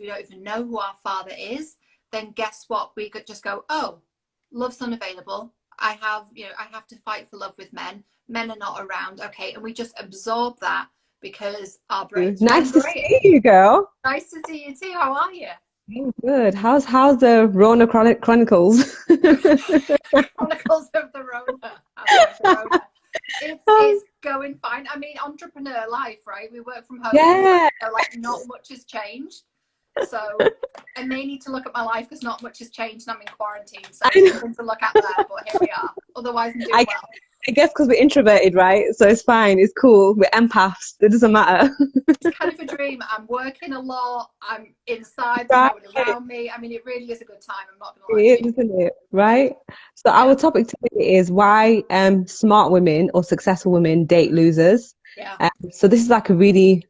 we don't even know who our father is, then guess what? We could just go, oh, love's unavailable. I have to fight for love with men. Men are not around. Okay. And we just absorb that because our brains Nice to great. see you, girl. Nice to see you too. How are you? I'm good. How's the Rona Chronicles? Chronicles of the Rona. Rona. It's going fine. I mean, entrepreneur life, right? We work from home. Yeah. So, like, not much has changed. So I may need to look at my life because not much has changed and I'm in quarantine. So something to look at there, but here we are. Otherwise, I'm doing well. I guess because we're introverted, right? So it's fine. It's cool. We're empaths. It doesn't matter. It's kind of a dream. I'm working a lot. I'm inside. Right. There's no one around me. I mean, it really is a good time. I'm not going to lie to you. Isn't it? Right? So our topic today is why smart women or successful women date losers. Yeah. So this is like a big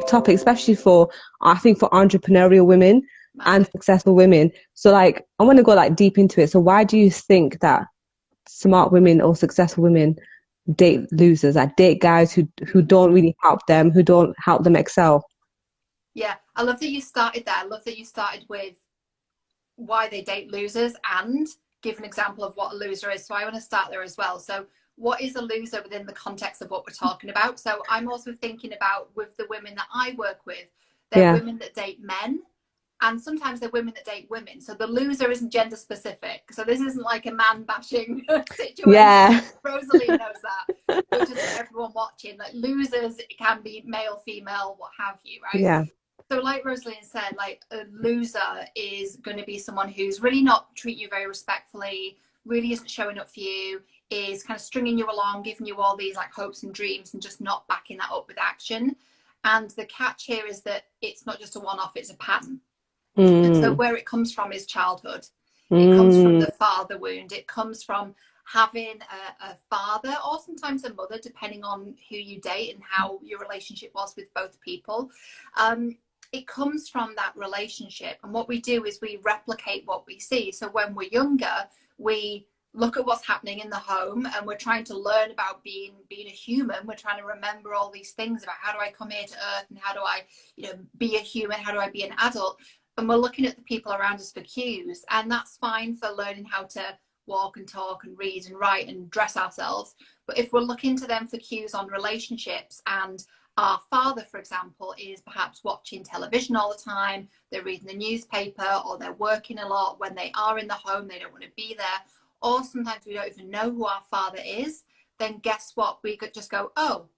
topic, especially for, I think, for entrepreneurial women and successful women. So like, I want to go like deep into it. So why do you think that smart women or successful women date losers, like date guys who don't really help them, who don't help them excel? Yeah, I love that you started there. I love that you started with why they date losers and give an example of what a loser is. So I want to start there as well. So what is a loser within the context of what we're talking about? So I'm also thinking about with the women that I work with, they're women that date men. And sometimes they're women that date women. So the loser isn't gender specific. So this isn't like a man bashing situation. Yeah. Rosalean knows that. But just for everyone watching, like losers, it can be male, female, what have you, right? Yeah. So like Rosalean said, like a loser is going to be someone who's really not treating you very respectfully, really isn't showing up for you, is kind of stringing you along, giving you all these like hopes and dreams and just not backing that up with action. And the catch here is that it's not just a one-off, it's a pattern. And so where it comes from is childhood. It comes from the father wound. It comes from having a father or sometimes a mother, depending on who you date and how your relationship was with both people. It comes from that relationship. And what we do is we replicate what we see. So when we're younger, we look at what's happening in the home and we're trying to learn about being a human. We're trying to remember all these things about how do I come here to earth and how do I, be a human? How do I be an adult? And we're looking at the people around us for cues, and that's fine for learning how to walk and talk and read and write and dress ourselves. But if we're looking to them for cues on relationships, and our father, for example, is perhaps watching television all the time, they're reading the newspaper, or they're working a lot, when they are in the home, they don't want to be there, or sometimes we don't even know who our father is, then guess what? We could just go, oh,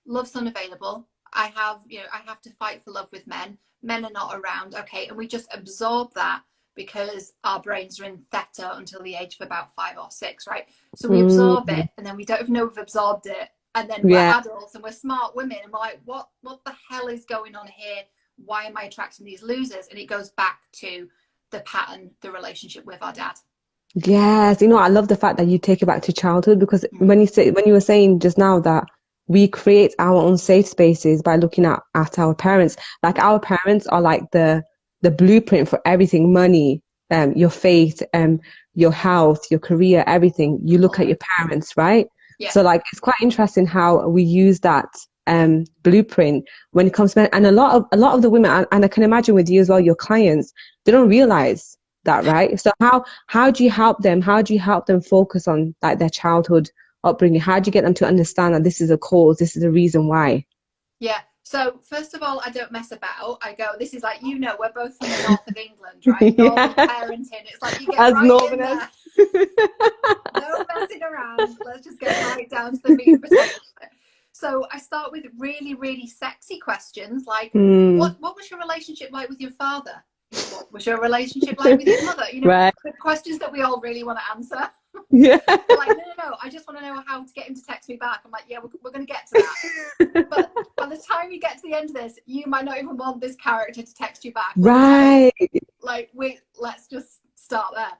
love's unavailable. I have to fight for love with men. Men are not around. Okay. And we just absorb that because our brains are in theta until the age of about 5 or 6, right? So we absorb it and then we don't even know we've absorbed it. And then we're adults and we're smart women and we're like, what the hell is going on here? Why am I attracting these losers? And it goes back to the pattern, the relationship with our dad. Yes. I love the fact that you take it back to childhood, because when you were saying just now that we create our own safe spaces by looking at our parents. Like our parents are like the blueprint for everything: money, your faith, your health, your career, everything. You look at your parents, right? Yeah. So like it's quite interesting how we use that blueprint when it comes to men. And a lot of the women, and I can imagine with you as well, your clients, they don't realize that, right? So how do you help them? How do you help them focus on like their childhood upbringing? How do you get them to understand that this is a cause, this is a reason why? Yeah. So first of all, I don't mess about. I go, this is like, we're both from the north of England, right? Northern parenting. It's like you get as right in there. No messing around. Let's just get right down to the meat and potatoes. So I start with really, really sexy questions like, what was your relationship like with your father? What was your relationship like with your mother? Right. The questions that we all really want to answer. Yeah. Like, no, I just want to know how to get him to text me back. I'm like, yeah, we're going to get to that. But by the time you get to the end of this, you might not even want this character to text you back. Right. Like, let's just start there.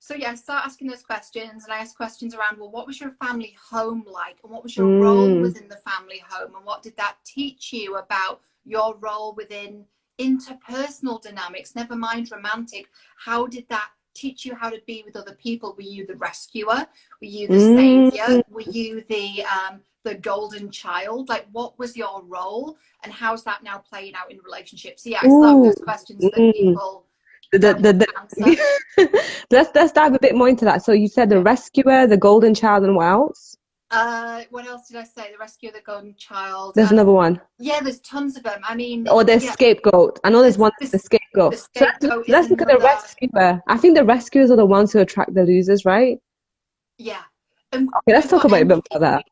So yeah, I start asking those questions, and I ask questions around, well, what was your family home like? And what was your role within the family home? And what did that teach you about your role within interpersonal dynamics, never mind romantic? How did that teach you how to be with other people? Were you the rescuer? Were you the savior? Were you the the golden child? Like, what was your role, and how's that now playing out in relationships? Yeah, it's like those questions that people don't want to answer. Let's dive a bit more into that. So you said the rescuer, the golden child, and what else? What else did I say? The rescuer, the golden child. There's another one. Yeah, there's tons of them. I mean, or there's scapegoat. I know there's one, the scapegoat. The scapegoat So let's look at the rescuer. I think the rescuers are the ones who attract the losers, right? Yeah. Okay, let's talk about a bit about that.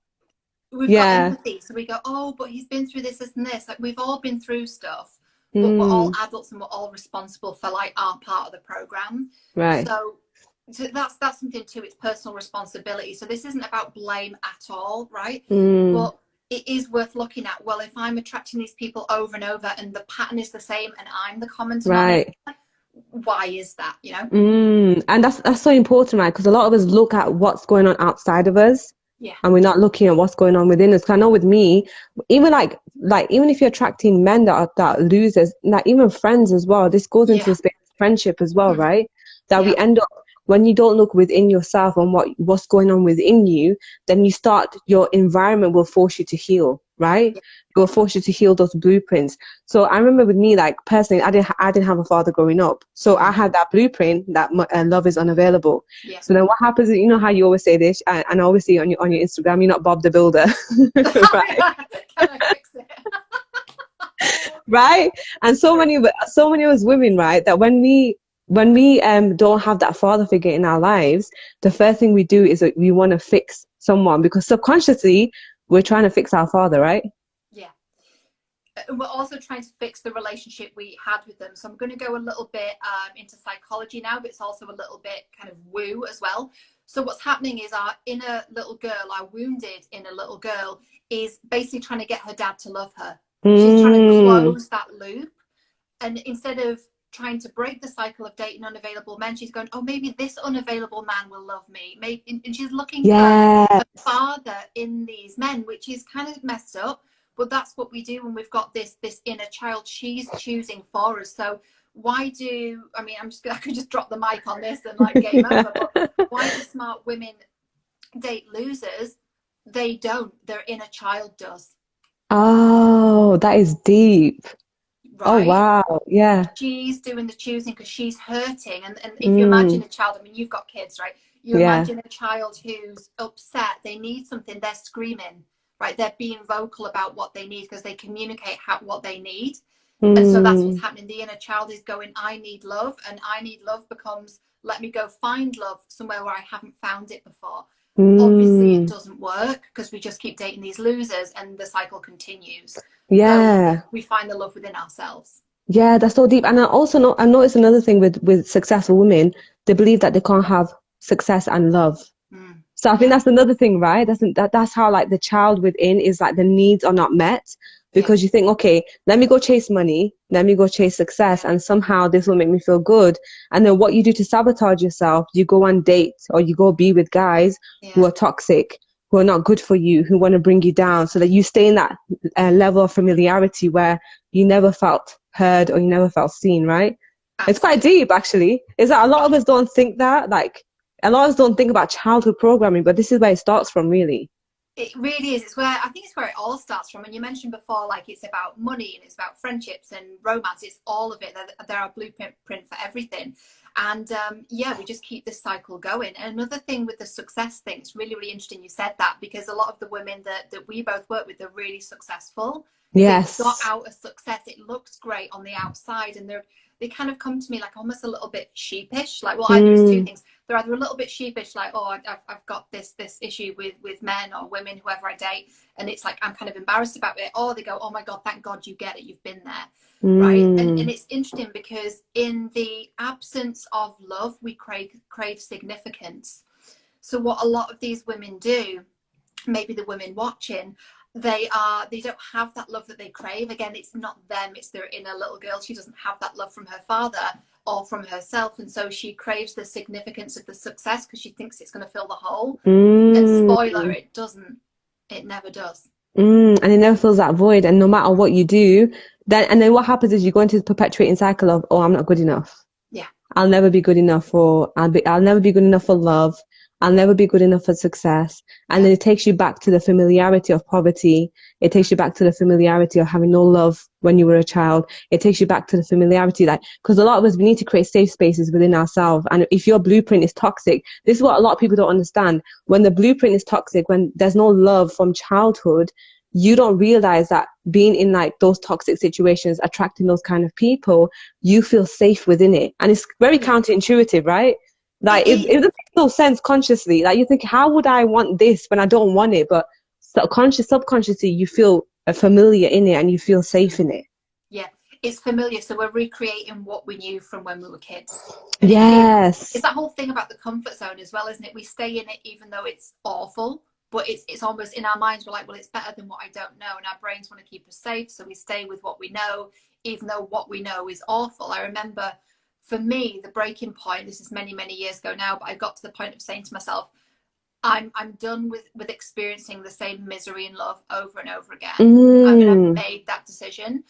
We've got empathy, so we go, oh, but he's been through this, this, and this. Like, we've all been through stuff, but we're all adults and we're all responsible for like our part of the program. Right. So that's something too. It's personal responsibility. So this isn't about blame at all, right? But it is worth looking at. Well, if I'm attracting these people over and over, and the pattern is the same, and I'm the common denominator, why is that? You know. And that's so important, right? Because a lot of us look at what's going on outside of us. Yeah. And we're not looking at what's going on within us. 'Cause I know with me, even like even if you're attracting men that are losers, like even friends as well, this goes into a space of friendship as well, right? That we end up, when you don't look within yourself and what's going on within you, then your environment will force you to heal, right? It will force you to heal those blueprints. So I remember with me, like personally, I didn't have a father growing up. So I had that blueprint that love is unavailable. So then what happens is, you know how you always say this, and I always see on your Instagram, you're not Bob the Builder. Right? Can I fix it? Right? And so many of us women, right, that when we don't have that father figure in our lives, the first thing we do is that we want to fix someone, because subconsciously we're trying to fix our father, right? Yeah. We're also trying to fix the relationship we had with them. So I'm going to go a little bit into psychology now, but it's also a little bit kind of woo as well. So what's happening is our inner little girl, our wounded inner little girl, is basically trying to get her dad to love her. She's trying to close that loop. And instead of trying to break the cycle of dating unavailable men, she's going, oh, maybe this unavailable man will love me. Maybe, and she's looking for a father in these men, which is kind of messed up. But that's what we do when we've got this inner child she's choosing for us. So I could just drop the mic on this and like game over. But why do smart women date losers? They don't. Their inner child does. Oh, that is deep. Right? Oh wow, yeah. She's doing the choosing because she's hurting, and if you imagine a child, I mean, you've got kids, right? You imagine a child who's upset, they need something, they're screaming, right? They're being vocal about what they need because they communicate what they need. And so that's what's happening. The inner child is going, I need love, and I need love becomes, let me go find love somewhere where I haven't found it before. Obviously it doesn't work because we just keep dating these losers and the cycle continues. So we find the love within ourselves. Yeah, that's so deep. And I noticed another thing with successful women, they believe that they can't have success and love. So I think that's another thing, right? That's how like the child within is like the needs are not met, because you think, okay, let me go chase money, let me go chase success, and somehow this will make me feel good. And then what you do to sabotage yourself, you go on dates or you go be with guys who are toxic, who are not good for you, who want to bring you down, so that you stay in that level of familiarity where you never felt heard or you never felt seen, right? Absolutely. It's quite deep, actually. Is that a lot of us don't think that, like, a lot of us don't think about childhood programming, but this is where it starts from, really. It really is. I think it's where it all starts from. And you mentioned before, like, it's about money and it's about friendships and romance. It's all of it. They're our blueprint for everything. And we just keep this cycle going. And another thing with the success thing, it's really, really interesting you said that, because a lot of the women that we both work with are really successful. Yes. They've got out a success. It looks great on the outside, and they kind of come to me like almost a little bit sheepish. Like, well, either it's two things. They're either a little bit sheepish, like, oh, I've got this issue with men or women, whoever I date, and it's like I'm kind of embarrassed about it. Or they go, oh my God, thank God you get it. You've been there, right? And it's interesting because in the absence of love, we crave significance. So what a lot of these women do, maybe the women watching, they don't have that love that they crave. Again, it's not them, it's their inner little girl. She doesn't have that love from her father or from herself, and so she craves the significance of the success because she thinks it's going to fill the hole. And spoiler, it doesn't. It never does. And it never fills that void. And no matter what you do, then what happens is you go into the perpetuating cycle of, oh, I'm not good enough. Yeah, I'll never be good enough, or I'll never be good enough for love. I'll never be good enough for success. And then it takes you back to the familiarity of poverty. It takes you back to the familiarity of having no love when you were a child. It takes you back to the familiarity, like, because a lot of us, we need to create safe spaces within ourselves. And if your blueprint is toxic, this is what a lot of people don't understand. When the blueprint is toxic, when there's no love from childhood, you don't realize that being in like those toxic situations, attracting those kind of people, you feel safe within it. And it's very counterintuitive, right? Like it doesn't make no sense consciously. Like you think, how would I want this when I don't want it? But subconsciously, you feel familiar in it and you feel safe in it. Yeah, it's familiar. So we're recreating what we knew from when we were kids. And Yes. it's that whole thing about the comfort zone as well, isn't it? We stay in it even though it's awful, but it's almost in our minds, we're like, well, it's better than what I don't know. And our brains want to keep us safe. So we stay with what we know, even though what we know is awful. I remember for me, the breaking point, this is many, many years ago now, but I got to the point of saying to myself, I'm done with experiencing the same misery and love over and over again. I made that decision.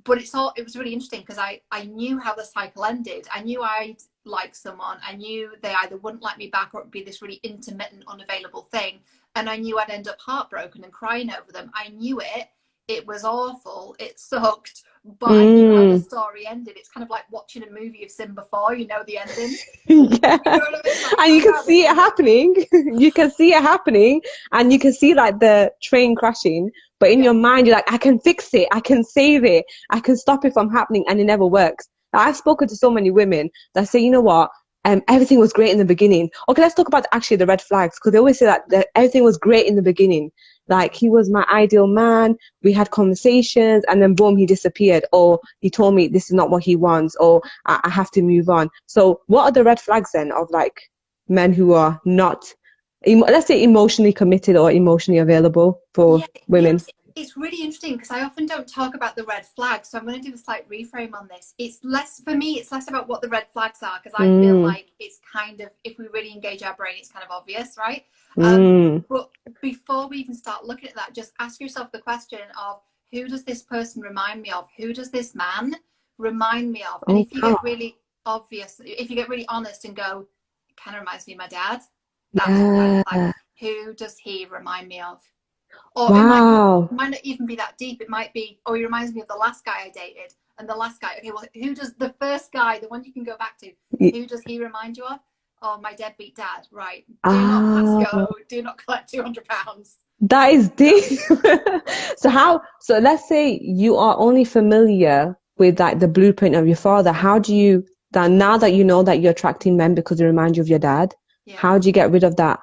But it was really interesting because I knew how the cycle ended. I knew I'd like someone. I knew they either wouldn't like me back or it would be this really intermittent, unavailable thing. And I knew I'd end up heartbroken and crying over them. I knew it. It was awful. It sucked. But I knew how the story ended. It's kind of like watching a movie you've seen before. You know the ending. Yeah. You know what I mean? Like, and you can see it happening. You can see it happening. And you can see like the train crashing. But in your mind, you're like, I can fix it. I can save it. I can stop it from happening. And it never works. I've spoken to so many women that say, you know what? Everything was great in the beginning. Okay, let's talk about actually the red flags, because they always say that everything was great in the beginning. Like, he was my ideal man. We had conversations and then boom, he disappeared. Or he told me this is not what he wants, or I have to move on. So what are the red flags then of like men who are not, let's say, emotionally committed or emotionally available for women? It's really interesting because I often don't talk about the red flags. So I'm going to do a slight reframe on this. It's less, for me, it's less about what the red flags are, because I feel like it's kind of, if we really engage our brain, it's kind of obvious, right? But before we even start looking at that, just ask yourself the question of, who does this person remind me of? Who does this man remind me of? And if you get really obvious, if you get really honest and go, it kind of reminds me of my dad, that's the red flag. Who does he remind me of? Or it might not even be that deep. It might be, oh, he reminds me of the last guy I dated. And the last guy, okay, well, who does the first guy, the one you can go back to, who does he remind you of? Oh, my deadbeat dad, right. Do not pass go, do not collect £200. That is deep. So let's say you are only familiar with like the blueprint of your father. How do you, now that you know that you're attracting men because they remind you of your dad, how do you get rid of that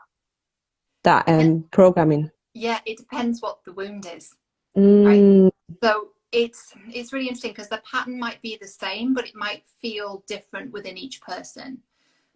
programming? Yeah, it depends what the wound is. Right? So it's really interesting because the pattern might be the same, but it might feel different within each person.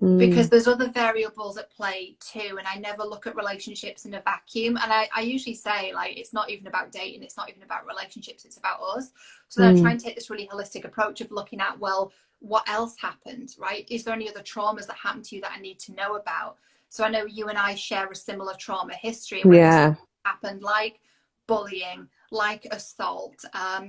Because there's other variables at play too, and I never look at relationships in a vacuum. And I usually say, like, it's not even about dating, it's not even about relationships, it's about us. So then I try and take this really holistic approach of looking at, well, what else happened, right? Is there any other traumas that happened to you that I need to know about? So I know you and I share a similar trauma history where this happened, like bullying, like assault,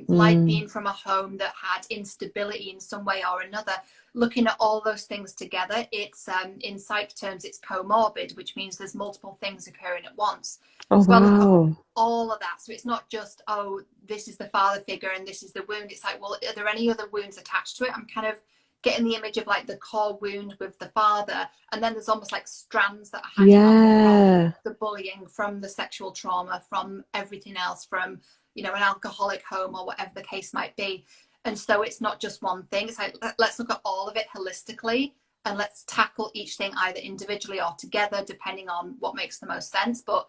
like being from a home that had instability in some way or another. Looking at all those things together, it's in psych terms, it's comorbid, which means there's multiple things occurring at once. So I look at all of that. So it's not just, oh, this is the father figure and this is the wound. It's like, well, are there any other wounds attached to it? I'm kind of getting the image of like the core wound with the father, and then there's almost like strands that are hanging off from the bullying, from the sexual trauma, from everything else, from, you know, an alcoholic home or whatever the case might be. And so it's not just one thing. It's like, let's look at all of it holistically and let's tackle each thing either individually or together, depending on what makes the most sense. But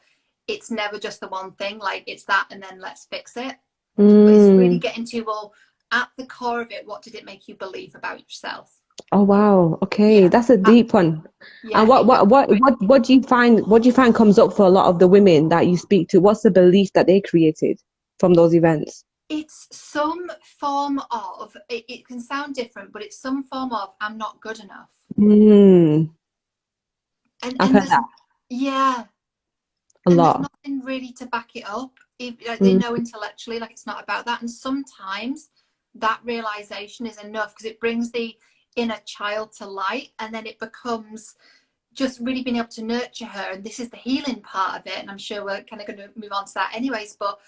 it's never just the one thing, like it's that and then let's fix it. But it's really getting to, well, at the core of it, what did it make you believe about yourself? Oh wow, okay, that's a deep one. And what do you find comes up for a lot of the women that you speak to? What's the belief that they created from those events? It's some form of, it can sound different, but it's some form of, I'm not good enough. And I've heard that. Yeah. A lot. There's nothing really to back it up. Like, they know intellectually, like, it's not about that. And sometimes that realization is enough because it brings the inner child to light, and then it becomes, just really being able to nurture her. And this is the healing part of it, and I'm sure we're kind of going to move on to that anyways, but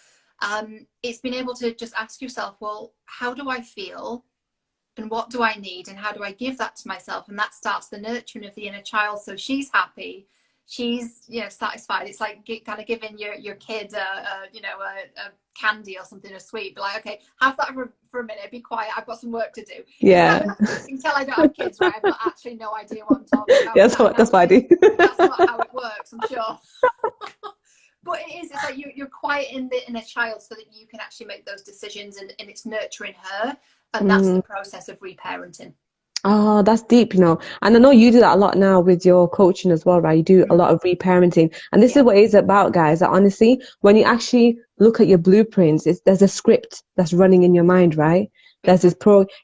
it's been able to just ask yourself, well, how do I feel and what do I need and how do I give that to myself? And that starts the nurturing of the inner child. So she's happy, she's, you know, satisfied. It's like kind of giving your kid a candy or something, a sweet, be like, okay, have that for a minute, be quiet, I've got some work to do. Yeah. You can tell I don't have kids, right? I've got actually no idea what I'm talking about. Yeah, that's what I do. That's not how it works, I'm sure. But it is, it's like you're quieting the inner child so that you can actually make those decisions, and it's nurturing her. And that's the process of reparenting. Oh, that's deep, you know. And I know you do that a lot now with your coaching as well, right? You do a lot of reparenting. And this is what it is about, guys. That honestly, when you actually look at your blueprints, there's a script that's running in your mind, right? There's this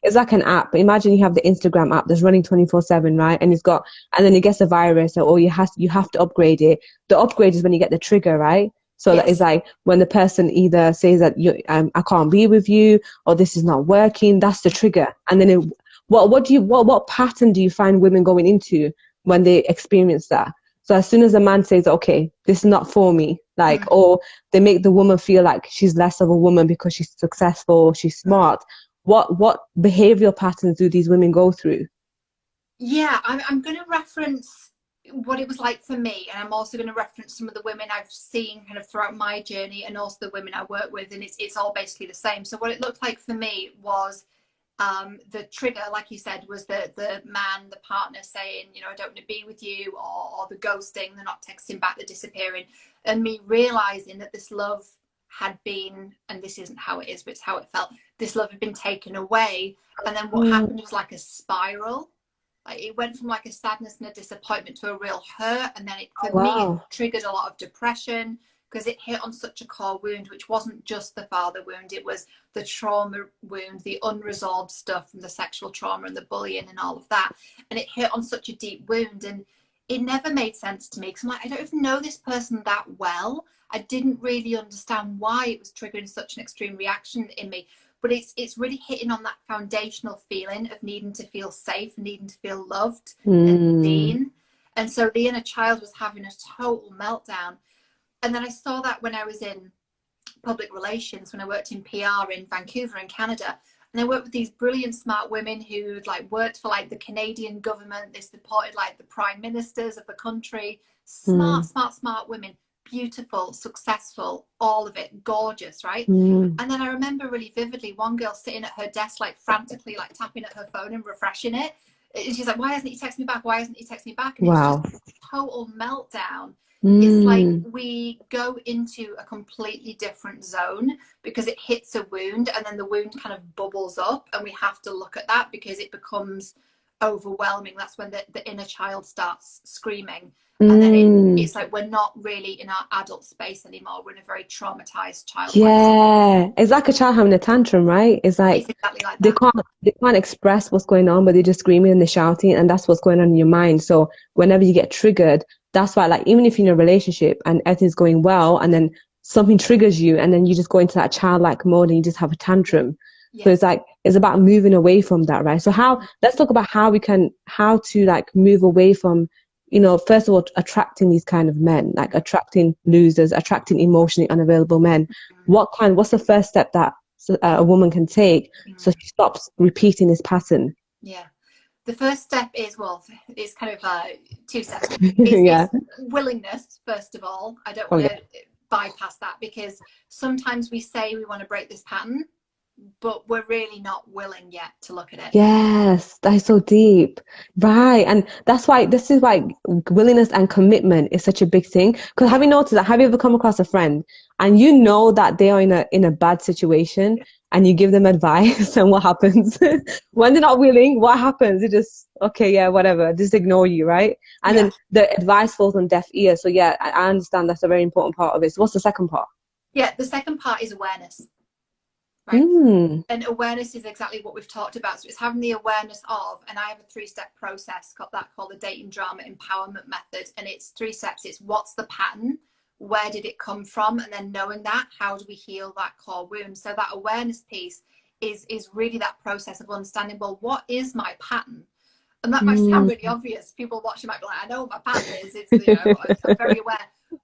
it's like an app. Imagine you have the Instagram app that's running 24/7, right? And and then it gets a virus, or you have to upgrade it. The upgrade is when you get the trigger, right? So that is like when the person either says that I can't be with you, or this is not working. That's the trigger. And then what pattern do you find women going into when they experience that? So as soon as a man says, okay, this is not for me, like, or they make the woman feel like she's less of a woman because she's successful, she's smart. What behavioral patterns do these women go through? Yeah, I'm going to reference what it was like for me, and I'm also going to reference some of the women I've seen kind of throughout my journey, and also the women I work with, and it's all basically the same. So what it looked like for me was the trigger, like you said, was the man, the partner saying, you know, I don't want to be with you, or the ghosting, the not texting back, the disappearing, and me realizing that this love had been, and this isn't how it is, but it's how it felt, this love had been taken away. And then what happened was like a spiral. Like it went from like a sadness and a disappointment to a real hurt. And then for me, it triggered a lot of depression, because it hit on such a core wound, which wasn't just the father wound, it was the trauma wound, the unresolved stuff from the sexual trauma and the bullying and all of that. And it hit on such a deep wound, and it never made sense to me, because I'm like, I don't even know this person that well. I didn't really understand why it was triggering such an extreme reaction in me. But it's really hitting on that foundational feeling of needing to feel safe, needing to feel loved and seen. And so the inner child was having a total meltdown. And then I saw that when I was in public relations, when I worked in PR in Vancouver in Canada. And I worked with these brilliant, smart women who'd like worked for like the Canadian government. They supported like the prime ministers of the country. Smart women. Beautiful, successful, all of it, gorgeous, right? And then I remember really vividly one girl sitting at her desk, like frantically, like tapping at her phone and refreshing it. And she's like, why hasn't he texted me back? Why hasn't he texted me back? And it's just a total meltdown. It's like we go into a completely different zone because it hits a wound, and then the wound kind of bubbles up, and we have to look at that because it becomes overwhelming. That's when the inner child starts screaming. And then it's like we're not really in our adult space anymore. We're in a very traumatized child. Yeah, it's like a child having a tantrum, right? It's like it's exactly like that. They can't express what's going on, but they're just screaming and they're shouting, and that's what's going on in your mind. So whenever you get triggered, that's why, like, even if you're in a relationship and everything's going well, and then something triggers you, and then you just go into that childlike mode and you just have a tantrum. Yes. So it's like it's about moving away from that, right? So let's talk about how to like move away from, you know, first of all, attracting these kind of men, like attracting losers, attracting emotionally unavailable men. What's the first step that a woman can take so she stops repeating this pattern? Yeah. The first step is, it's kind of two steps. It's willingness, first of all. I don't want to bypass that, because sometimes we say we want to break this pattern, but we're really not willing yet to look at it. Yes, that's so deep. Right. And this is why willingness and commitment is such a big thing. Because have you noticed that? Have you ever come across a friend and you know that they are in a bad situation, and you give them advice, and what happens? When they're not willing, what happens? They just, okay, yeah, whatever, just ignore you, right? And then the advice falls on deaf ears. So yeah, I understand that's a very important part of it. So what's the second part? Yeah, the second part is awareness. Right? And awareness is exactly what we've talked about. So it's having the awareness of, and I have a 3-step process called the dating drama empowerment method. And it's 3 steps. It's what's the pattern? Where did it come from? And then knowing that, how do we heal that core wound? So that awareness piece is really that process of understanding, well, what is my pattern? And that might sound really obvious. People watching might be like, I know what my pattern is. It's, you know, I'm very aware.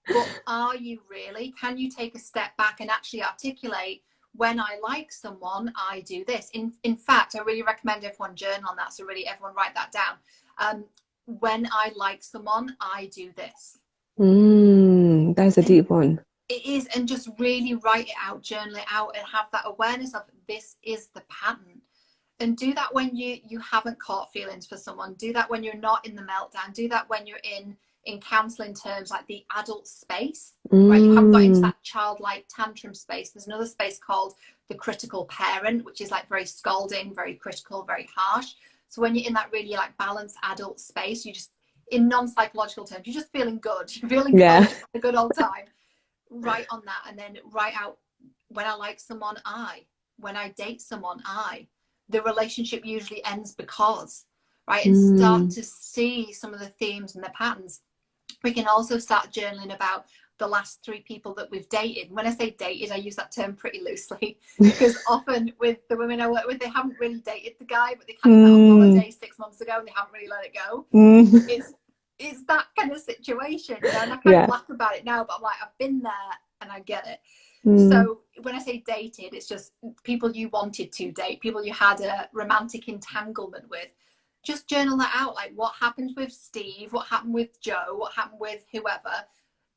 But are you really? Can you take a step back and actually articulate, when I like someone, I do this? In fact, I really recommend everyone journal on that. So really everyone write that down. When I like someone, I do this. That's a deep one. It is. And just really write it out, journal it out, and have that awareness of, this is the pattern. And do that when you haven't caught feelings for someone. Do that when you're not in the meltdown. Do that when you're in counseling terms, like the adult space, right? You haven't got into that childlike tantrum space. There's another space called the critical parent, which is like very scolding, very critical, very harsh. So when you're in that really like balanced adult space, you just, in non-psychological terms, you're just feeling good. You're feeling good, a good old time. Write on that, and then write out, when I like someone, when I date someone, the relationship usually ends because, right? And start to see some of the themes and the patterns. We can also start journaling about the last 3 people that we've dated. When I say dated, I use that term pretty loosely, because often with the women I work with, they haven't really dated the guy, but they kind of met on holiday 6 months ago and they haven't really let it go. It's that kind of situation, you know? And I kind of laugh about it now, but I'm like, I've been there and I get it. So when I say dated, it's just people you wanted to date, people you had a romantic entanglement with. Just journal that out, like what happened with Steve, what happened with Joe, what happened with whoever,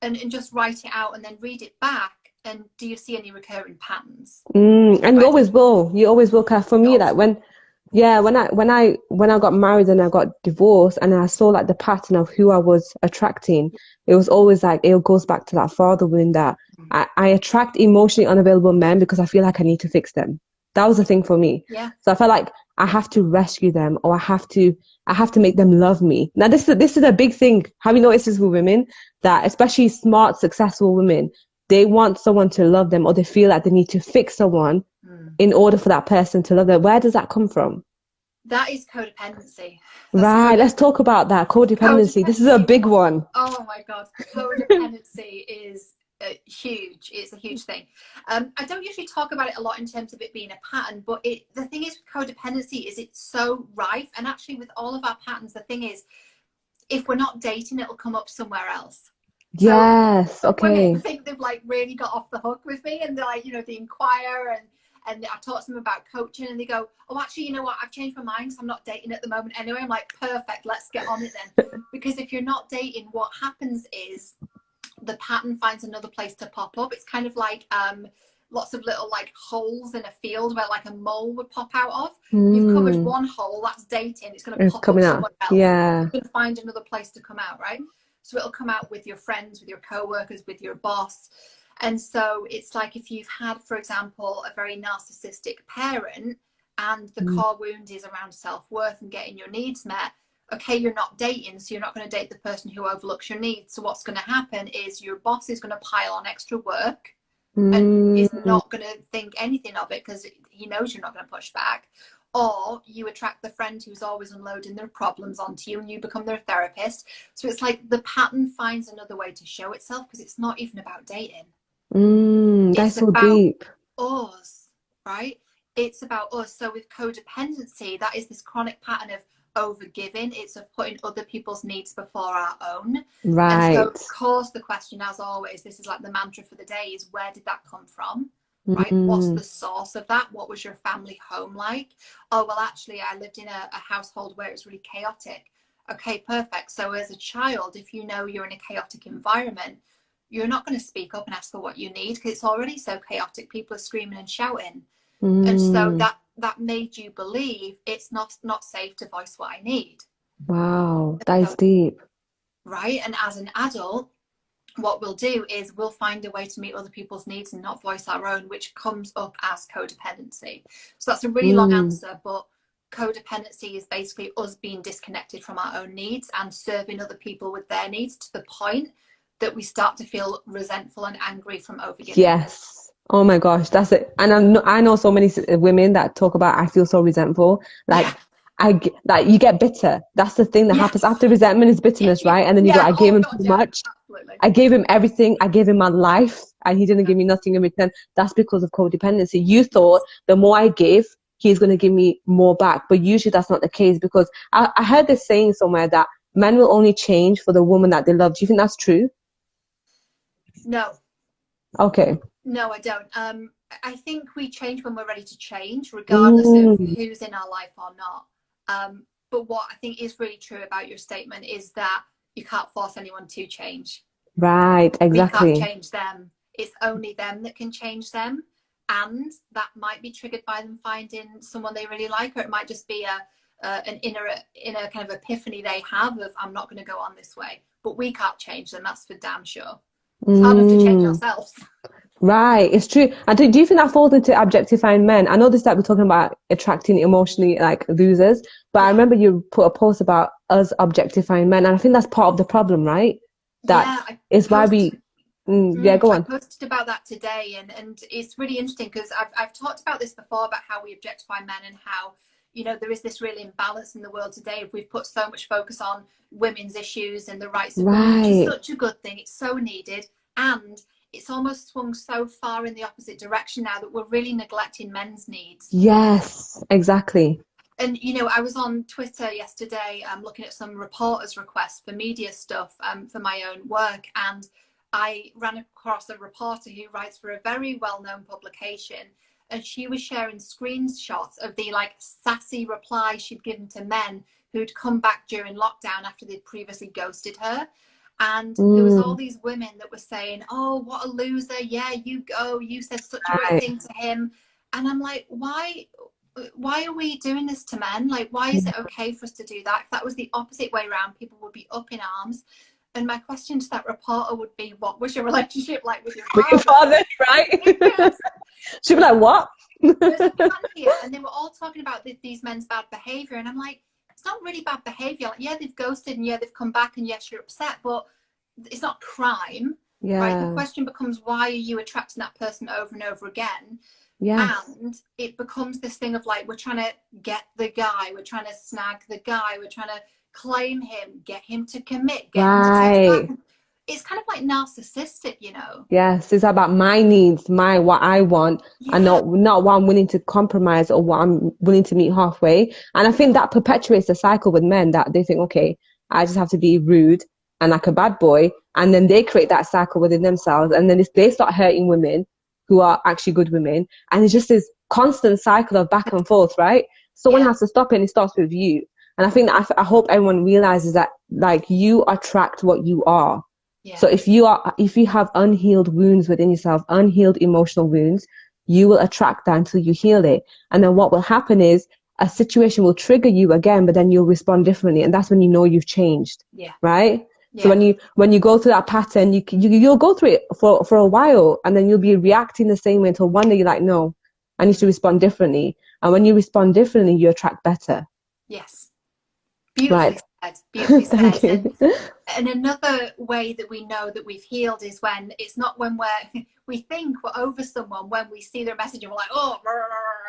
and just write it out and then read it back. And do you see any recurring patterns? And you always will. You always will. Cause for me, like when I got married and I got divorced, and I saw like the pattern of who I was attracting, it was always like, it goes back to that father wound, that I attract emotionally unavailable men because I feel like I need to fix them. That was the thing for me. So I felt like I have to rescue them, or I have to make them love me. Now this is a big thing. Have you noticed this with women, that especially smart, successful women, they want someone to love them, or they feel like they need to fix someone in order for that person to love them? Where does that come from? That is codependency. Right, let's talk about that. Codependency. This is a big one. Oh my God. Codependency is huge. It's a huge thing. I don't usually talk about it a lot in terms of it being a pattern, but the thing is with codependency is it's so rife. And actually with all of our patterns, the thing is, if we're not dating, it'll come up somewhere else. Yes. So Okay. women think they've like really got off the hook with me, and they're like, you know, they inquire, and I talk to them about coaching, and they go, oh, actually, you know what? I've changed my mind, so I'm not dating at the moment anyway. I'm like, perfect, let's get on it then. Because if you're not dating, what happens is the pattern finds another place to pop up. It's kind of like lots of little like holes in a field where like a mole would pop out of. You've covered one hole, that's dating. It's going to pop up somewhere else. You're going to find another place to come out, right? So it'll come out with your friends, with your co-workers, with your boss. And so it's like if you've had, for example, a very narcissistic parent, and the core wound is around self-worth and getting your needs met. Okay, you're not dating, so you're not going to date the person who overlooks your needs. So what's going to happen is your boss is going to pile on extra work and is not going to think anything of it because he knows you're not going to push back. Or you attract the friend who's always unloading their problems onto you and you become their therapist. So it's like the pattern finds another way to show itself, because it's not even about dating. That's so deep. Us, right? It's about us. So with codependency, that is this chronic pattern of overgiving. It's of putting other people's needs before our own. Right. And so of course the question, as always, this is like the mantra for the day, is where did that come from? Right? What's the source of that? What was your family home like? Oh, well, actually, I lived in a household where it was really chaotic. Okay, perfect. So as a child, if you know you're in a chaotic environment, you're not going to speak up and ask for what you need because it's already so chaotic. People are screaming and shouting. And so that made you believe it's not safe to voice what I need. Wow, that is deep. Right? And as an adult, what we'll do is we'll find a way to meet other people's needs and not voice our own, which comes up as codependency. So that's a really long answer, but codependency is basically us being disconnected from our own needs and serving other people with their needs to the point that we start to feel resentful and angry from overgiving. Yes. Oh my gosh, that's it. And I know so many women that talk about, I feel so resentful. Like, you get bitter. That's the thing that happens after resentment is bitterness, right? And then you go, I gave him too much. Absolutely. I gave him everything. I gave him my life, and he didn't give me nothing in return. That's because of codependency. You thought the more I gave, he's going to give me more back. But usually that's not the case, because I heard this saying somewhere that men will only change for the woman that they love. Do you think that's true? No. Okay. No, I don't. I think we change when we're ready to change, regardless of who's in our life or not. But what I think is really true about your statement is that you can't force anyone to change. Right, exactly. We can't change them. It's only them that can change them. And that might be triggered by them finding someone they really like, or it might just be an inner kind of epiphany they have of, I'm not going to go on this way. But we can't change them, that's for damn sure. It's hard enough to change ourselves. Right, it's true. And do you think that falls into objectifying men? I know this that we're talking about attracting emotionally like losers, but I remember you put a post about us objectifying men, and I think that's part of the problem, right? That is why we. Go on. I posted about that today, and it's really interesting because I've talked about this before, about how we objectify men and how, you know, there is this real imbalance in the world today. We've put so much focus on women's issues and the rights of women, which is such a good thing. It's so needed, and it's almost swung so far in the opposite direction now that we're really neglecting men's needs. Yes, exactly. And, you know, I was on Twitter yesterday looking at some reporters' requests for media stuff for my own work, and I ran across a reporter who writes for a very well-known publication, and she was sharing screenshots of the like sassy replies she'd given to men who'd come back during lockdown after they'd previously ghosted her. And there was all these women that were saying, oh, what a loser. Yeah, you go. You said such a great thing to him. And I'm like, why are we doing this to men? Like, why is it okay for us to do that? If that was the opposite way around, people would be up in arms. And my question to that reporter would be, what was your relationship like with your father? With your father, right? She'd be like, what? There's a man here, and they were all talking about these men's bad behavior. And I'm like, it's not really bad behavior. Like, yeah, they've ghosted, and yeah, they've come back, and yes, you're upset, but it's not crime. Right? The question becomes, why are you attracting that person over and over again? And it becomes this thing of like, we're trying to get the guy, we're trying to snag the guy, we're trying to claim him, get him to commit, get him to take back. It's kind of like narcissistic, you know. Yes, it's about my needs, what I want, and not what I'm willing to compromise or what I'm willing to meet halfway. And I think that perpetuates the cycle with men, that they think, okay, I just have to be rude and like a bad boy, and then they create that cycle within themselves, and then they start hurting women who are actually good women, and it's just this constant cycle of back and forth, right? Someone has to stop it, and it starts with you. And I think that I hope everyone realizes that, like, you attract what you are. So if you have unhealed wounds within yourself, unhealed emotional wounds, you will attract that until you heal it. And then what will happen is a situation will trigger you again, but then you'll respond differently, and that's when you know you've changed. Right? So when you go through that pattern, you'll go through it for a while, and then you'll be reacting the same way until one day you're like, no, I need to respond differently. And when you respond differently, you attract better. Yes. Beautifully said. Beautifully said. And another way that we know that we've healed is when it's not when we think we're over someone, when we see their message and we're like, oh,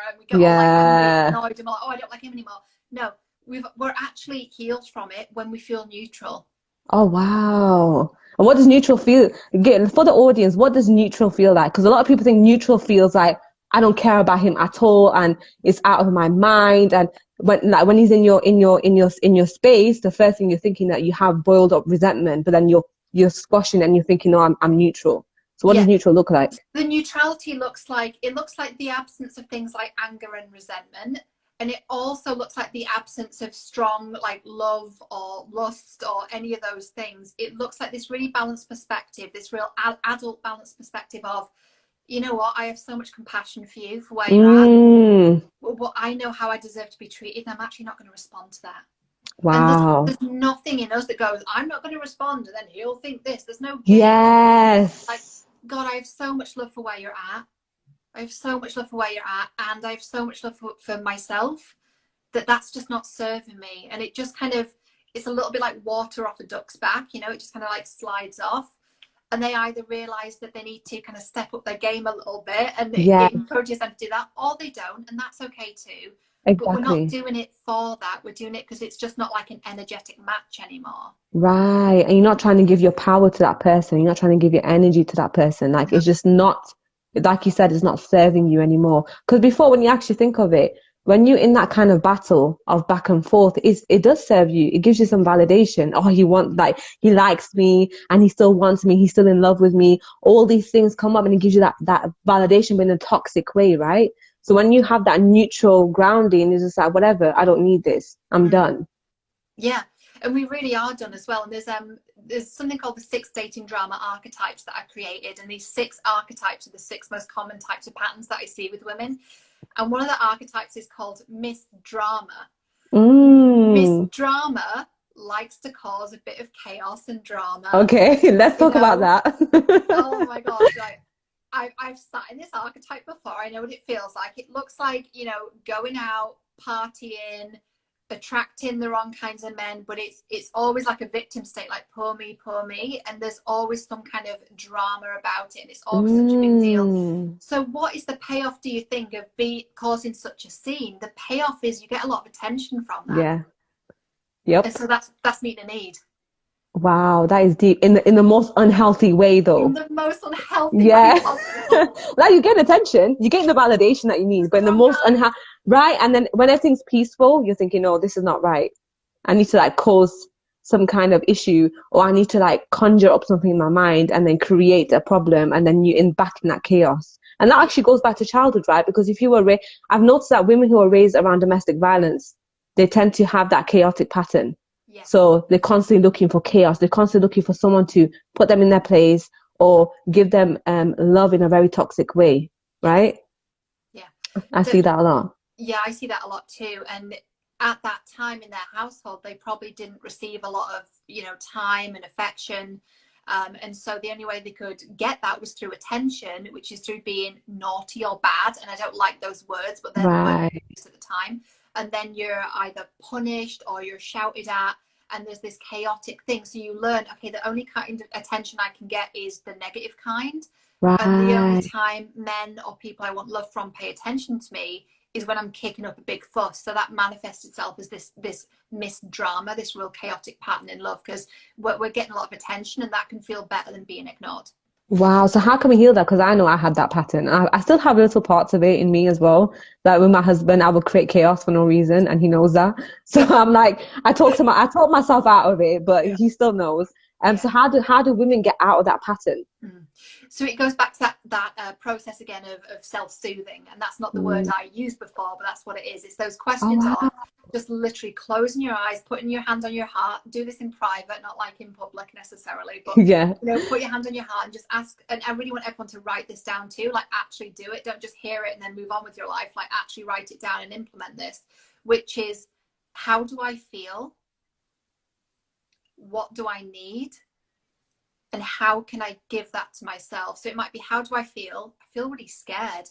and we get all like angry, annoyed, and we're like, oh, I don't like him anymore. No, we're actually healed from it when we feel neutral. Oh, wow. And what does neutral feel? Again, for the audience, what does neutral feel like? Because a lot of people think neutral feels like, I don't care about him at all, and it's out of my mind. And when he's in your space, the first thing you're thinking that you have boiled up resentment, but then you're squashing and you're thinking, no, I'm neutral. So what does neutral look like? The neutrality looks like the absence of things like anger and resentment. And it also looks like the absence of strong like love or lust or any of those things. It looks like this really balanced perspective, this real adult balanced perspective of, you know what, I have so much compassion for you for where you're at. Well, I know how I deserve to be treated, and I'm actually not going to respond to that. Wow. And there's nothing in us that goes, I'm not going to respond, and then he'll think this. There's no guilt. Yes. Like, God, I have so much love for where you're at. I have so much love for where you're at, and I have so much love for myself that's just not serving me. And it just kind of, it's a little bit like water off a duck's back, you know, it just kind of like slides off. And they either realize that they need to kind of step up their game a little bit, and it encourages them to do that, or they don't, and that's okay too. Exactly. But we're not doing it for that. We're doing it because it's just not like an energetic match anymore. Right. And you're not trying to give your power to that person. You're not trying to give your energy to that person. Like, it's just not, like you said, it's not serving you anymore. Because before, when you actually think of it, when you're in that kind of battle of back and forth, it does serve you. It gives you some validation. Oh, he likes me and he still wants me. He's still in love with me. All these things come up and it gives you that validation, but in a toxic way, right? So when you have that neutral grounding, it's just like, whatever, I don't need this. I'm done. Yeah. And we really are done as well. And there's something called the 6 dating drama archetypes that I created. And these 6 archetypes are the 6 most common types of patterns that I see with women. And one of the archetypes is called Miss Drama. Miss Drama likes to cause a bit of chaos and drama. Okay, let's talk about that. Oh my gosh, like I've sat in this archetype before. I know what it feels like. It looks like, going out, partying, attracting the wrong kinds of men, but it's always like a victim state, like poor me, and there's always some kind of drama about it, and it's always such a big deal. So what is the payoff, do you think, of causing such a scene? The payoff is you get a lot of attention from that. Yeah. Yep. And so that's meeting a need. Wow, that is deep. In the most unhealthy way, though. In the most unhealthy way possible. Like, you get attention, you get the validation that you need, but in the most unhealthy, right? And then when everything's peaceful, you're thinking, no, this is not right. I need to like cause some kind of issue, or I need to like conjure up something in my mind and then create a problem, and then you're back in that chaos. And that actually goes back to childhood, right? Because if you were I've noticed that women who are raised around domestic violence, they tend to have that chaotic pattern. Yes. So they're constantly looking for chaos. They're constantly looking for someone to put them in their place or give them love in a very toxic way, right? Yeah. I see that a lot. Yeah, I see that a lot too. And at that time in their household, they probably didn't receive a lot of, time and affection. And so the only way they could get that was through attention, which is through being naughty or bad. And I don't like those words, but they're the words used at the time. And then you're either punished or you're shouted at, and there's this chaotic thing. So you learn, okay, the only kind of attention I can get is the negative kind. Right. And the only time men or people I want love from pay attention to me is when I'm kicking up a big fuss. So that manifests itself as this Miss Drama, this real chaotic pattern in love, because we're getting a lot of attention, and that can feel better than being ignored. Wow. So how can we heal that? Because I know I had that pattern. I still have little parts of it in me as well. That with my husband, I would create chaos for no reason, and he knows that. So I'm like, I talk myself out of it, but he still knows. So how do women get out of that pattern? So it goes back to that process again of self-soothing, and that's not the word I used before, but that's what it is. It's those questions of just literally closing your eyes, putting your hand on your heart. Do this in private, not like in public necessarily, but put your hand on your heart and just ask. And I really want everyone to write this down too, like actually do it. Don't just hear it and then move on with your life. Like actually write it down and implement this, which is, how do I feel? What do I need? And how can I give that to myself? So it might be, how do I feel? I feel really scared.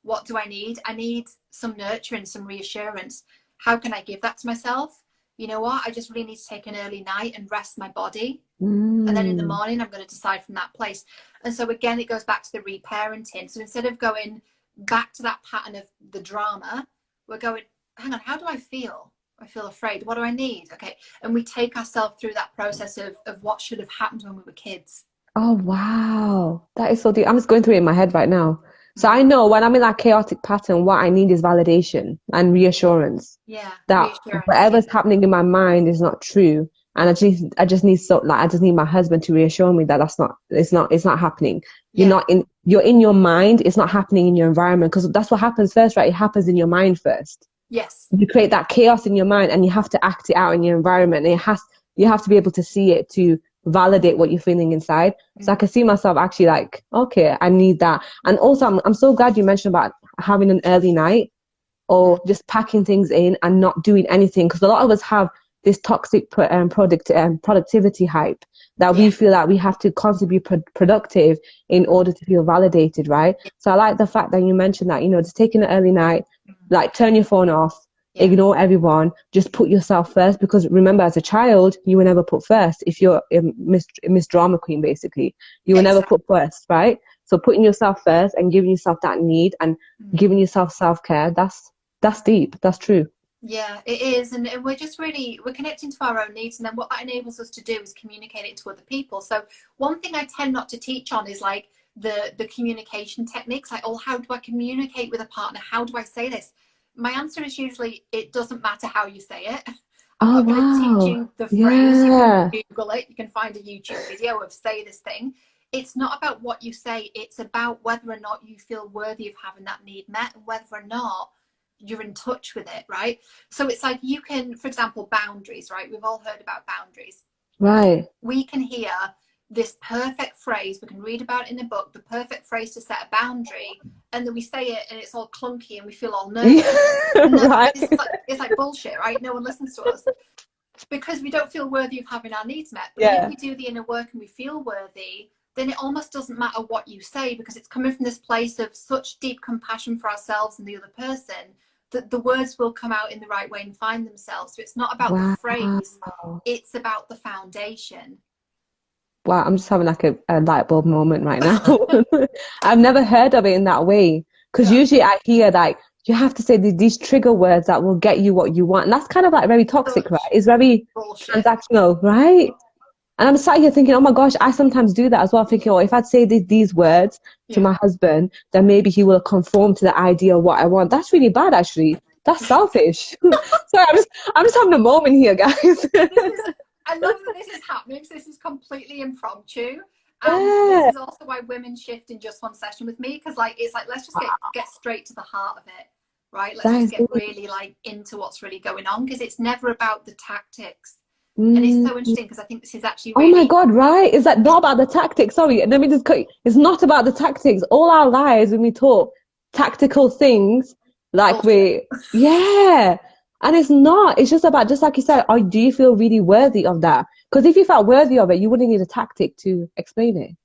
What do I need? I need some nurturing, some reassurance. How can I give that to myself? You know what? I just really need to take an early night and rest my body. And then in the morning, I'm going to decide from that place. And so again, it goes back to the reparenting. So instead of going back to that pattern of the drama, we're going, hang on, how do I feel? I feel afraid. What do I need? Okay. And we take ourselves through that process of what should have happened when we were kids. Oh, wow. That is so deep. I'm just going through it in my head right now. So I know when I'm in that chaotic pattern, what I need is validation and reassurance. Yeah. That whatever's happening in my mind is not true. And I just need my husband to reassure me that it's not happening. You're in your mind. It's not happening in your environment, because that's what happens first, right? It happens in your mind first. Yes. You create that chaos in your mind, and you have to act it out in your environment. And you have to be able to see it to validate what you're feeling inside. So I can see myself actually like, okay, I need that. And also I'm so glad you mentioned about having an early night, or just packing things in and not doing anything, because a lot of us have this toxic productivity hype that we feel that we have to constantly be productive in order to feel validated, right? So I like the fact that you mentioned that, just taking an early night, like turn your phone off, ignore everyone, just put yourself first. Because remember, as a child, you were never put first. If you're a Miss Drama Queen, basically, you were never put first, right? So putting yourself first and giving yourself that need and giving yourself self-care, that's deep. That's true. Yeah, it is. And we're connecting to our own needs. And then what that enables us to do is communicate it to other people. So one thing I tend not to teach on is like the communication techniques. Like, how do I communicate with a partner? How do I say this? my answer is usually, it doesn't matter how you say it. I'm Oh, not going to teach wow. you the phrase. You Yeah. can Google it. You can find a YouTube video of say this thing. It's not about what you say. It's about whether or not you feel worthy of having that need met, and whether or not you're in touch with it, right? So it's like, you can, for example, boundaries, right? We've all heard about boundaries. Right. We can hear this perfect phrase, we can read about it in a book, the perfect phrase to set a boundary, and then we say it and it's all clunky and we feel all nervous. Right. It's like bullshit, right? No one listens to us because we don't feel worthy of having our needs met. But Yeah. if we do the inner work and we feel worthy, then it almost doesn't matter what you say, because it's coming from this place of such deep compassion for ourselves and the other person, that the words will come out in the right way and find themselves. So it's not about the phrase, it's about the foundation. Wow, I'm just having like a light bulb moment right now. I've never heard of it in that way. Because usually I hear like you have to say these trigger words that will get you what you want. And that's kind of like very toxic, right? It's very bullshit. Transactional, right? And I'm sat here thinking, oh my gosh, I sometimes do that as well, thinking, oh, if I'd say these words to my husband, then maybe he will conform to the idea of what I want. That's really bad, actually. That's selfish. Sorry, I'm just having a moment here, guys. I love that this is happening, because this is completely impromptu. And this is also why women shift in just one session with me, because like it's like, let's just get straight to the heart of it, right? Let's just get really like into what's really going on, because it's never about the tactics. And it's so interesting, because I think this is actually really... Oh my God, right? Is that not about the tactics? Sorry, let me just cut you. It's not about the tactics. All our lives when we talk tactical things, like yeah. And it's not. It's just about, just like you said, do you feel really worthy of that? Because if you felt worthy of it, you wouldn't need a tactic to explain it.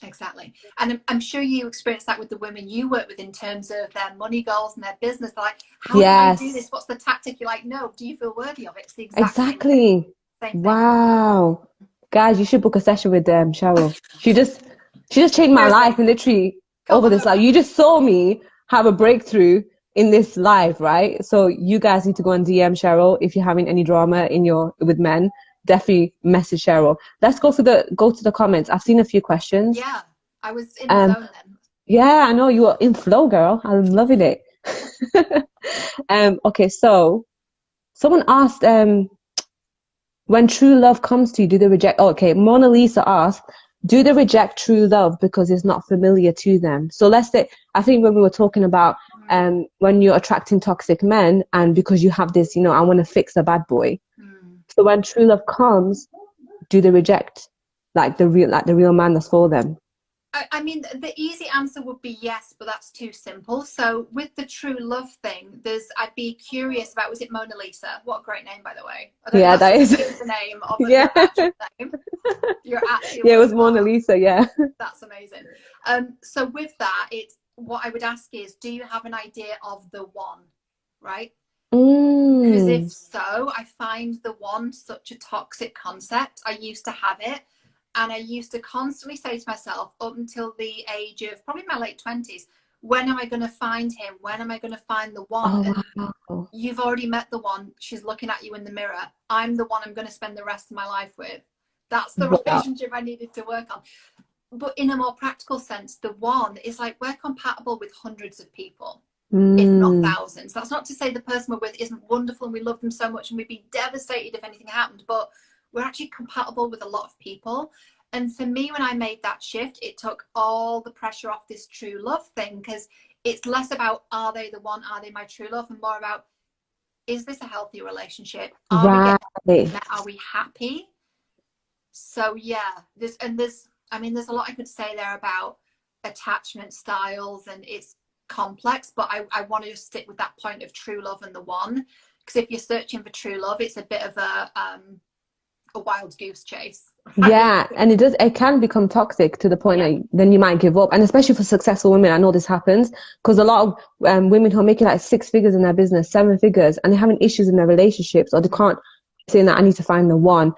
Exactly. And I'm sure you experience that with the women you work with in terms of their money goals and their business. They're like, how do I do this? What's the tactic? You're like, no, do you feel worthy of it? It's the exact same thing. Wow. Guys, you should book a session with Cheryl. She just changed my life, and literally over this life. You just saw me have a breakthrough in this life, right? So you guys need to go and DM Cheryl if you're having any drama with men. Definitely message Cheryl. Let's go to the comments. I've seen a few questions. Yeah, I was in the zone then. Yeah, I know you were in flow, girl. I'm loving it. Okay, so someone asked, when true love comes to you, do they reject? Oh, okay, Mona Lisa asked, do they reject true love because it's not familiar to them? So let's say, I think when we were talking about when you're attracting toxic men, and because you have this, I want to fix a bad boy. So when true love comes, do they reject the real man that's for them? I mean, the easy answer would be yes, but that's too simple. So with the true love thing, I'd be curious about, was it Mona Lisa? What a great name, by the way. Yeah, that is the name of your actual name. You're actually it was Mona Lisa, yeah. That's amazing. So with that, what I would ask is, do you have an idea of the one, right? Because if so, I find the one such a toxic concept. I used to have it. And I used to constantly say to myself, up until the age of probably my late 20s, when am I going to find him? When am I going to find the one? Wow. You've already met the one. She's looking at you in the mirror. I'm the one I'm going to spend the rest of my life with. That's the relationship I needed to work on. But in a more practical sense, the one is like, we're compatible with hundreds of people, if not thousands. That's not to say the person we're with isn't wonderful and we love them so much and we'd be devastated if anything happened, but we're actually compatible with a lot of people. And for me, when I made that shift, it took all the pressure off this true love thing, because it's less about, are they the one, are they my true love, and more about, is this a healthy relationship? Are we happy? So yeah, there's a lot I could say there about attachment styles, and it's complex, but I want to just stick with that point of true love and the one, because if you're searching for true love, it's a bit of a wild goose chase. Yeah, and it can become toxic to the point that then you might give up. And especially for successful women, I know this happens, because a lot of women who are making like 6 figures in their business, 7 figures, and they're having issues in their relationships, or they can't saying that I need to find the one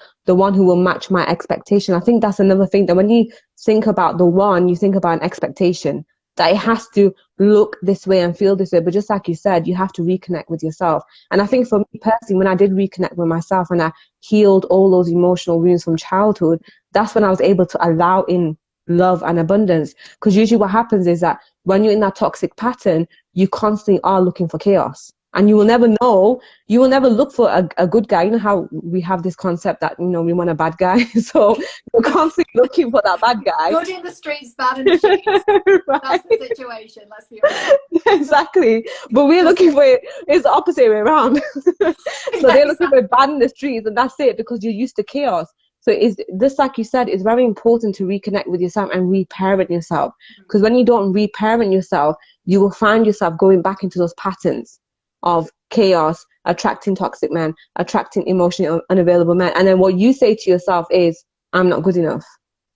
who will match my expectation. I think that's another thing, that when you think about the one, you think about an expectation, that it has to look this way and feel this way. But just like you said, you have to reconnect with yourself. And I think for me personally, when I did reconnect with myself and I healed all those emotional wounds from childhood, that's when I was able to allow in love and abundance. Because usually what happens is that when you're in that toxic pattern, you constantly are looking for chaos. And you will never know, you will never look for a good guy. You know how we have this concept that, you know, we want a bad guy. So you're constantly looking for that bad guy. Good in the streets, bad in the sheets. Right. That's the situation, let's be honest. Exactly. But we're looking for it, it's the opposite way around. So they're looking for bad in the streets, and that's it, because you're used to chaos. So it's this, like you said, it's very important to reconnect with yourself and reparent yourself. Because when you don't reparent yourself, you will find yourself going back into those patterns of chaos, attracting toxic men, attracting emotionally unavailable men. And then what you say to yourself is, I'm not good enough.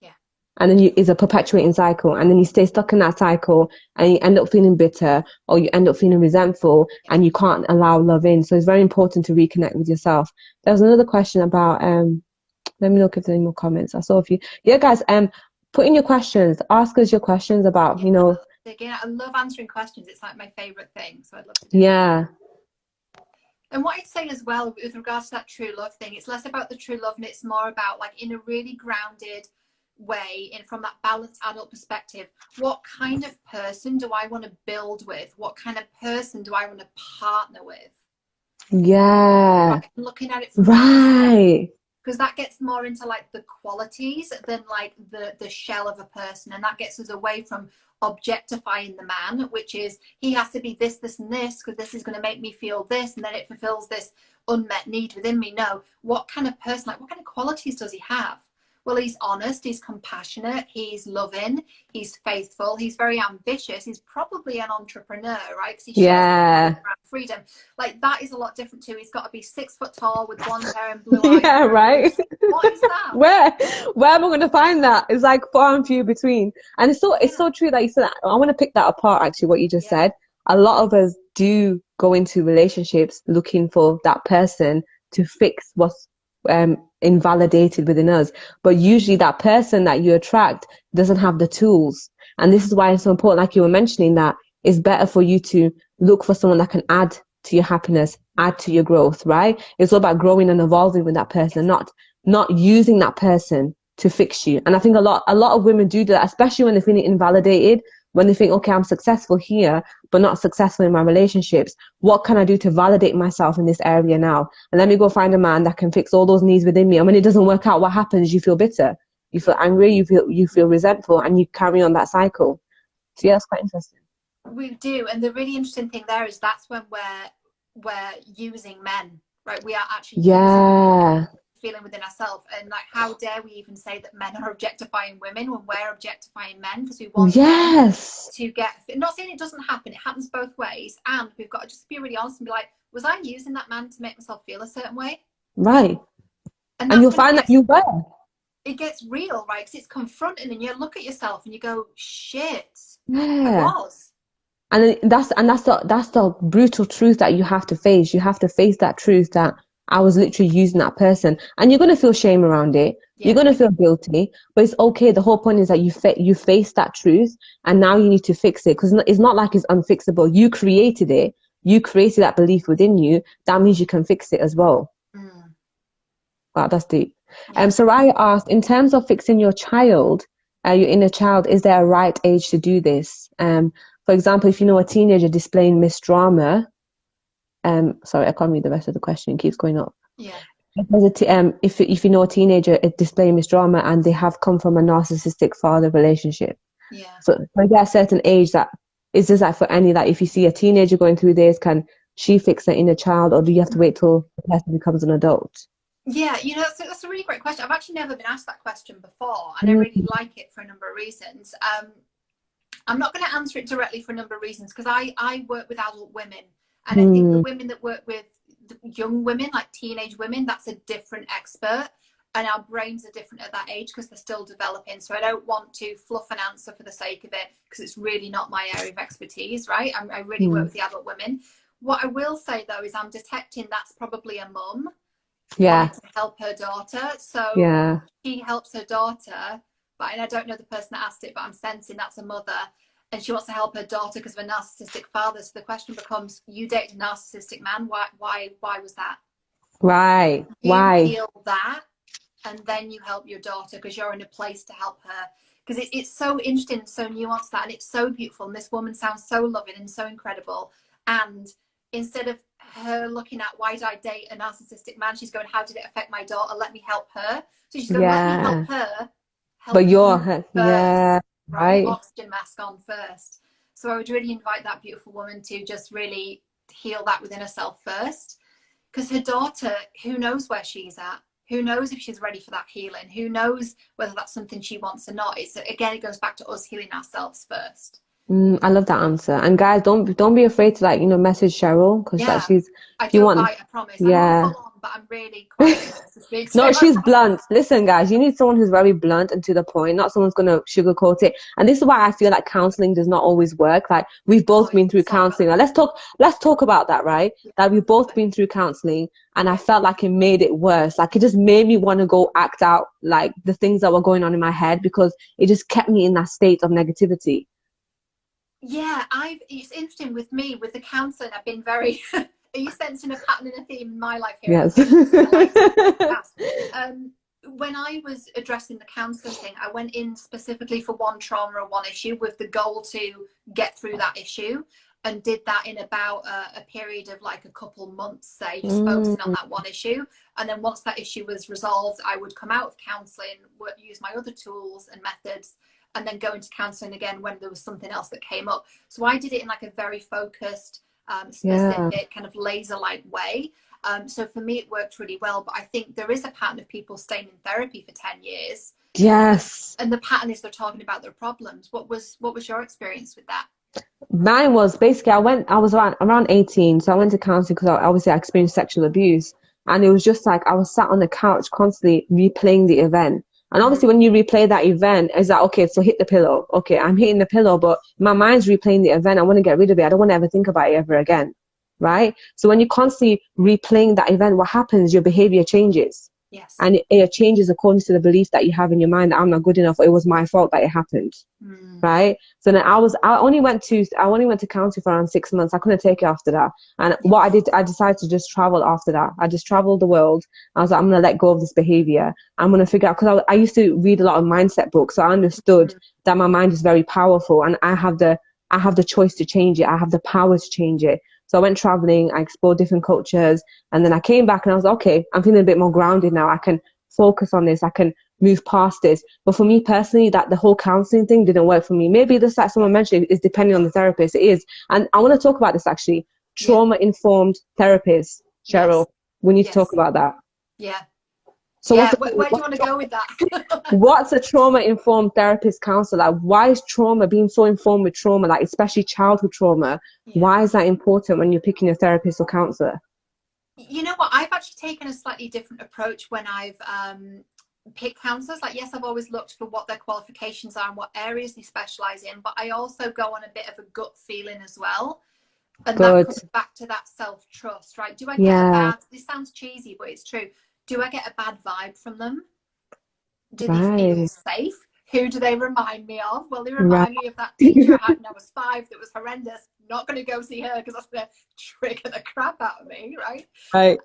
Yeah. And then it's a perpetuating cycle. And then you stay stuck in that cycle, and you end up feeling bitter, or you end up feeling resentful, and you can't allow love in. So it's very important to reconnect with yourself. There was another question about, let me look if there's any more comments. I saw a few. Yeah, guys, put in your questions. Ask us your questions about, yeah, you know. Again, I love answering questions. It's like my favorite thing. So I'd love to do Yeah. And what I'd say as well with regards to that true love thing, it's less about the true love and it's more about, like, in a really grounded way, and from that balanced adult perspective, what kind of person do I want to build with? What kind of person do I want to partner with? Yeah. Right? Looking at it from that Right. because that gets more into like the qualities than like the shell of a person, and that gets us away from objectifying the man, which is he has to be this, this, and this because this is going to make me feel this, and then it fulfills this unmet need within me. No, what kind of person, like what kind of qualities does he have? Well, he's honest, he's compassionate, he's loving, he's faithful, he's very ambitious, he's probably an entrepreneur, right? Because he shares freedom. Like, that is a lot different too. He's got to be 6 foot tall with blonde hair and blue eyes. Yeah, right. What is that? Where am I going to find that? It's like far and few between. And it's so true that you said that. I want to pick that apart, actually, what you just said. A lot of us do go into relationships looking for that person to fix what's invalidated within us, but usually that person that you attract doesn't have the tools. And this is why it's so important, like you were mentioning, that it's better for you to look for someone that can add to your happiness, add to your growth, right? It's all about growing and evolving with that person, not using that person to fix you. And I think a lot of women do that, especially when they're feeling invalidated, when they think, okay, I'm successful here, but not successful in my relationships. What can I do to validate myself in this area now? And let me go find a man that can fix all those needs within me. And when it doesn't work out, what happens? You feel bitter, you feel angry, you feel resentful, and you carry on that cycle. So yeah, that's quite interesting. We do. And the really interesting thing there is that's when we're using men, right? We are actually using feeling within ourselves, and like, how dare we even say that men are objectifying women when we're objectifying men, because we want them to get, not saying it doesn't happen, it happens both ways, and we've got to just be really honest and be like, was I using that man to make myself feel a certain way? Right. And you'll find that you were. It gets real, right? Because it's confronting, and you look at yourself and you go, shit, yeah. I was. And that's the brutal truth that you have to face. You have to face that truth that I was literally using that person, and you're going to feel shame around it. Yeah. You're going to feel guilty, but it's okay. The whole point is that you face that truth, and now you need to fix it, because it's not like it's unfixable. You created it. You created that belief within you. That means you can fix it as well. Wow, that's deep. Yeah. Soraya asked, in terms of fixing your child, your inner child, is there a right age to do this? For example, if you know a teenager displaying misdrama, sorry, I can't read the rest of the question. It keeps going up. Yeah. If you know a teenager is displaying misdrama and they have come from a narcissistic father relationship. Yeah. So when you get a certain age, that is this like for any, that if you see a teenager going through this, can she fix her inner child, or do you have to wait till the person becomes an adult? Yeah, you know, that's a really great question. I've actually never been asked that question before, and I really like it for a number of reasons. I'm not going to answer it directly for a number of reasons, because I work with adult women, and I think the women that work with the young women, like teenage women, that's a different expert, and our brains are different at that age because they're still developing. So I don't want to fluff an answer for the sake of it, because it's really not my area of expertise, right? I really work with the adult women. What I will say, though, is I'm detecting that's probably a mum. Yeah. To help her daughter. So she helps her daughter, and I don't know the person that asked it, but I'm sensing that's a mother, and she wants to help her daughter because of a narcissistic father. So the question becomes, you dated a narcissistic man, why was that? Right. Why? You heal that, and then you help your daughter because you're in a place to help her. Because it's so interesting, so nuanced, that, and it's so beautiful, and this woman sounds so loving and so incredible, and instead of her looking at, why did I date a narcissistic man, she's going, how did it affect my daughter, let me help her. So she's going, let me help her, But help you're you her, first, yeah, right? right. Oxygen mask on first. So I would really invite that beautiful woman to just really heal that within herself first, because her daughter, who knows where she's at, who knows if she's ready for that healing, who knows whether that's something she wants or not. It's, again, it goes back to us healing ourselves first. I love that answer. And guys, don't be afraid to, like, message Cheryl, because like, Yeah, she's, I if you don't want, bite, I promise. I'm not yeah. full on, but I'm really quite nice to speak to, No, I she's promise. blunt. Listen, guys, you need someone who's very blunt and to the point, not someone's gonna sugarcoat it. And this is why I feel like counseling does not always work. Like, we've Oh, both yeah, been through sorry about counseling. Now, let's talk about that, right? that. That we've both Yeah, been through counseling, and I yeah. felt like it made it worse. Like, it just made me want to go act out like the things that were going on in my head, because it just kept me in that state of negativity. Yeah, it's interesting with me, with the counselling, I've been very, are you sensing a pattern and a theme in my life here at Yes. the moment? So I like to ask. When I was addressing the counselling thing, I went in specifically for one trauma or one issue with the goal to get through that issue, and did that in about a period of like a couple months, say, just focusing on that one issue. And then once that issue was resolved, I would come out of counselling, use my other tools and methods, and then go into counselling again when there was something else that came up. So I did it in like a very focused, Yeah. specific, kind of laser-like way. So for me, it worked really well. But I think there is a pattern of people staying in therapy for 10 years. Yes. And the pattern is they're talking about their problems. What was your experience with that? Mine was basically, I was around 18, so I went to counseling because obviously I experienced sexual abuse, and it was just like I was sat on the couch constantly replaying the event. And obviously, when you replay that event, it's like, okay, so hit the pillow. Okay, I'm hitting the pillow, but my mind's replaying the event. I want to get rid of it. I don't want to ever think about it ever again, right? So when you're constantly replaying that event, what happens? Your behavior changes. Yes. And it changes according to the belief that you have in your mind that I'm not good enough, or it was my fault that it happened. Right. So then I only went to counseling for around 6 months. I couldn't take it after that. And what I did, I decided to just travel after that. I just traveled the world. I was like, I'm going to let go of this behavior. I'm going to figure out, because I used to read a lot of mindset books. So I understood that my mind is very powerful, and I have the choice to change it. I have the power to change it. So I went traveling, I explored different cultures, and then I came back and I was like, okay, I'm feeling a bit more grounded now. I can focus on this. I can move past this. But for me personally, that the whole counseling thing didn't work for me. Maybe this, like someone mentioned, is depending on the therapist. It is. And I want to talk about this actually. Trauma-informed therapists, Cheryl. We need to talk about that. Yeah. So Yeah. Where do you want to go with that? What's a trauma-informed therapist counselor? Like, why is trauma, being so informed with trauma, like especially childhood trauma, why is that important when you're picking a therapist or counselor? You know what? I've actually taken a slightly different approach when I've picked counselors. Like, yes, I've always looked for what their qualifications are and what areas they specialize in, but I also go on a bit of a gut feeling as well. And that comes back to that self-trust, right? Do I get a bad, this sounds cheesy, but it's true. Do I get a bad vibe from them? Do they feel safe? Who do they remind me of? Well, they remind me of that teacher I had when I was 5 that was horrendous. Not going to go see her because that's going to trigger the crap out of me, right? Right.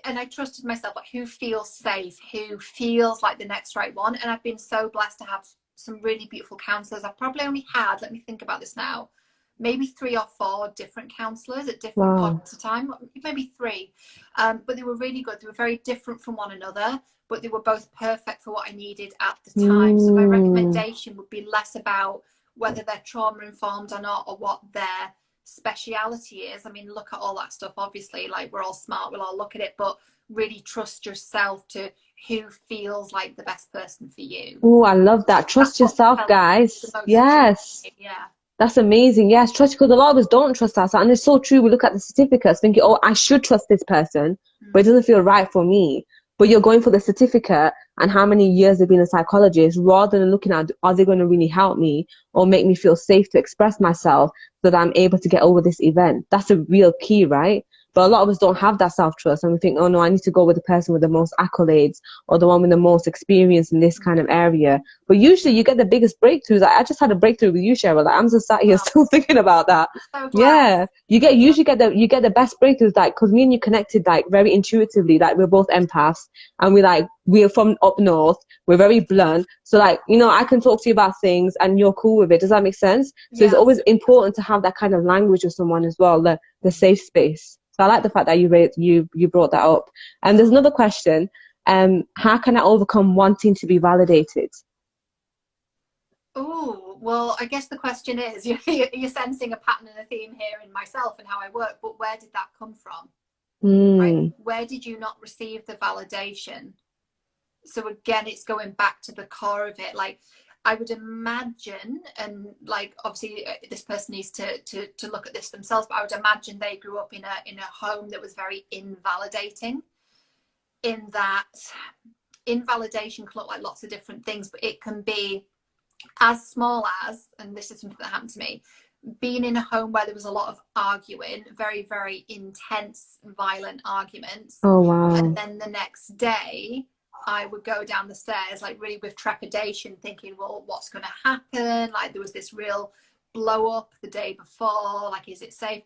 And I trusted myself, like, who feels safe, who feels like the next right one. And I've been so blessed to have some really beautiful counselors. I've probably only had, let me think about this now, maybe 3 or 4 different counselors at different points of time, maybe 3. But they were really good. They were very different from one another, but they were both perfect for what I needed at the time. So my recommendation would be less about whether they're trauma informed or not, or what their speciality is. I mean, look at all that stuff, obviously, like, we're all smart, we'll all look at it, but really trust yourself to who feels like the best person for you. Oh, I love that. Trust yourself, guys. Yes. Yeah. That's amazing. Yes, trust, because a lot of us don't trust ourselves. And it's so true. We look at the certificates thinking, oh, I should trust this person, but it doesn't feel right for me. But you're going for the certificate and how many years they've been a psychologist, rather than looking at, are they going to really help me or make me feel safe to express myself so that I'm able to get over this event? That's a real key, right? But a lot of us don't have that self-trust, and we think, oh no, I need to go with the person with the most accolades or the one with the most experience in this kind of area. But usually you get the biggest breakthroughs. Like, I just had a breakthrough with you, Cheryl. Like, I'm just sat here Wow. still thinking about that. So glad. Yeah, usually get the best breakthroughs, like, because me and you connected like very intuitively. Like, we're both empaths, and we're from up north. We're very blunt, so like, you know, I can talk to you about things, and you're cool with it. Does that make sense? So it's Yes. always important to have that kind of language with someone as well, the safe space. So I like the fact that you brought that up. And there's another question. How can I overcome wanting to be validated? Oh, well, I guess the question is, you're sensing a pattern and a theme here in myself and how I work, but where did that come from? Right? Where did you not receive the validation? So again, it's going back to the core of it. Like, I would imagine, and like, obviously this person needs to look at this themselves, but I would imagine they grew up in a home that was very invalidating, in that invalidation can look like lots of different things, but it can be as small as, and this is something that happened to me, being in a home where there was a lot of arguing, very, very intense, violent arguments. Oh, wow. And then the next day, I would go down the stairs, like really with trepidation, thinking, well, what's going to happen? Like, there was this real blow up the day before. Like, is it safe?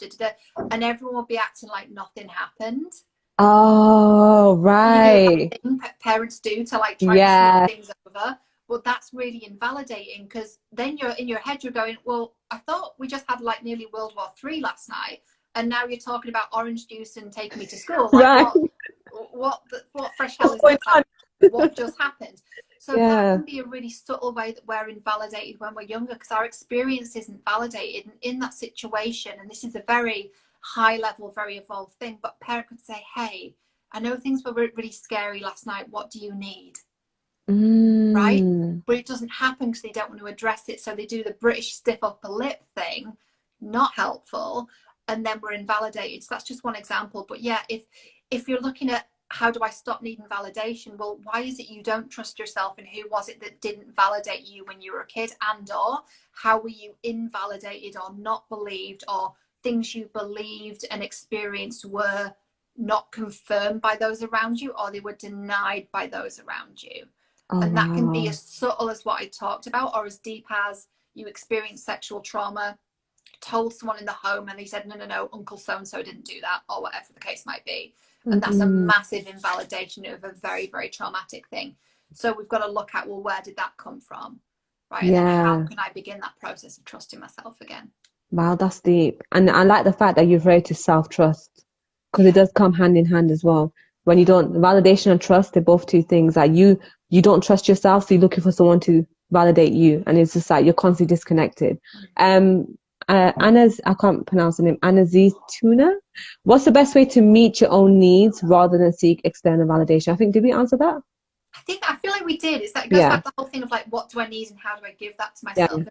And everyone would be acting like nothing happened. Oh, right. You know, parents do to like try and smooth things over. But that's really invalidating, because then you're in your head, you're going, well, I thought we just had like nearly World War III last night, and now you're talking about orange juice and taking me to school. Like, Right. what fresh hell is this? Like, what just happened? So that can be a really subtle way that we're invalidated when we're younger, because our experience isn't validated. And in that situation, and this is a very high level, very evolved thing, but a parent could say, hey, I know things were really scary last night. What do you need? Right? But it doesn't happen because they don't want to address it. So they do the British stiff upper lip thing, not helpful, and then we're invalidated. So that's just one example. But yeah, if you're looking at how do I stop needing validation, well, why is it you don't trust yourself, and who was it that didn't validate you when you were a kid, and or how were you invalidated or not believed, or things you believed and experienced were not confirmed by those around you, or they were denied by those around you. And that can be as subtle as what I talked about, or as deep as you experienced sexual trauma, told someone in the home, and they said, no, Uncle so-and-so didn't do that, or whatever the case might be. And that's a massive invalidation of a very, very traumatic thing. So we've got to look at, well, where did that come from? Right. And then how can I begin that process of trusting myself again? Wow, that's deep. And I like the fact that you've rated self-trust, because it does come hand in hand as well. When you don't, validation and trust, they're both two things. Like, you don't trust yourself, so you're looking for someone to validate you, and it's just like you're constantly disconnected. Anna's, I can't pronounce the name, Anna Z Tuna. What's the best way to meet your own needs rather than seek external validation? I think, did we answer that? I feel like we did. It's that it goes back to the whole thing of like, what do I need and how do I give that to myself?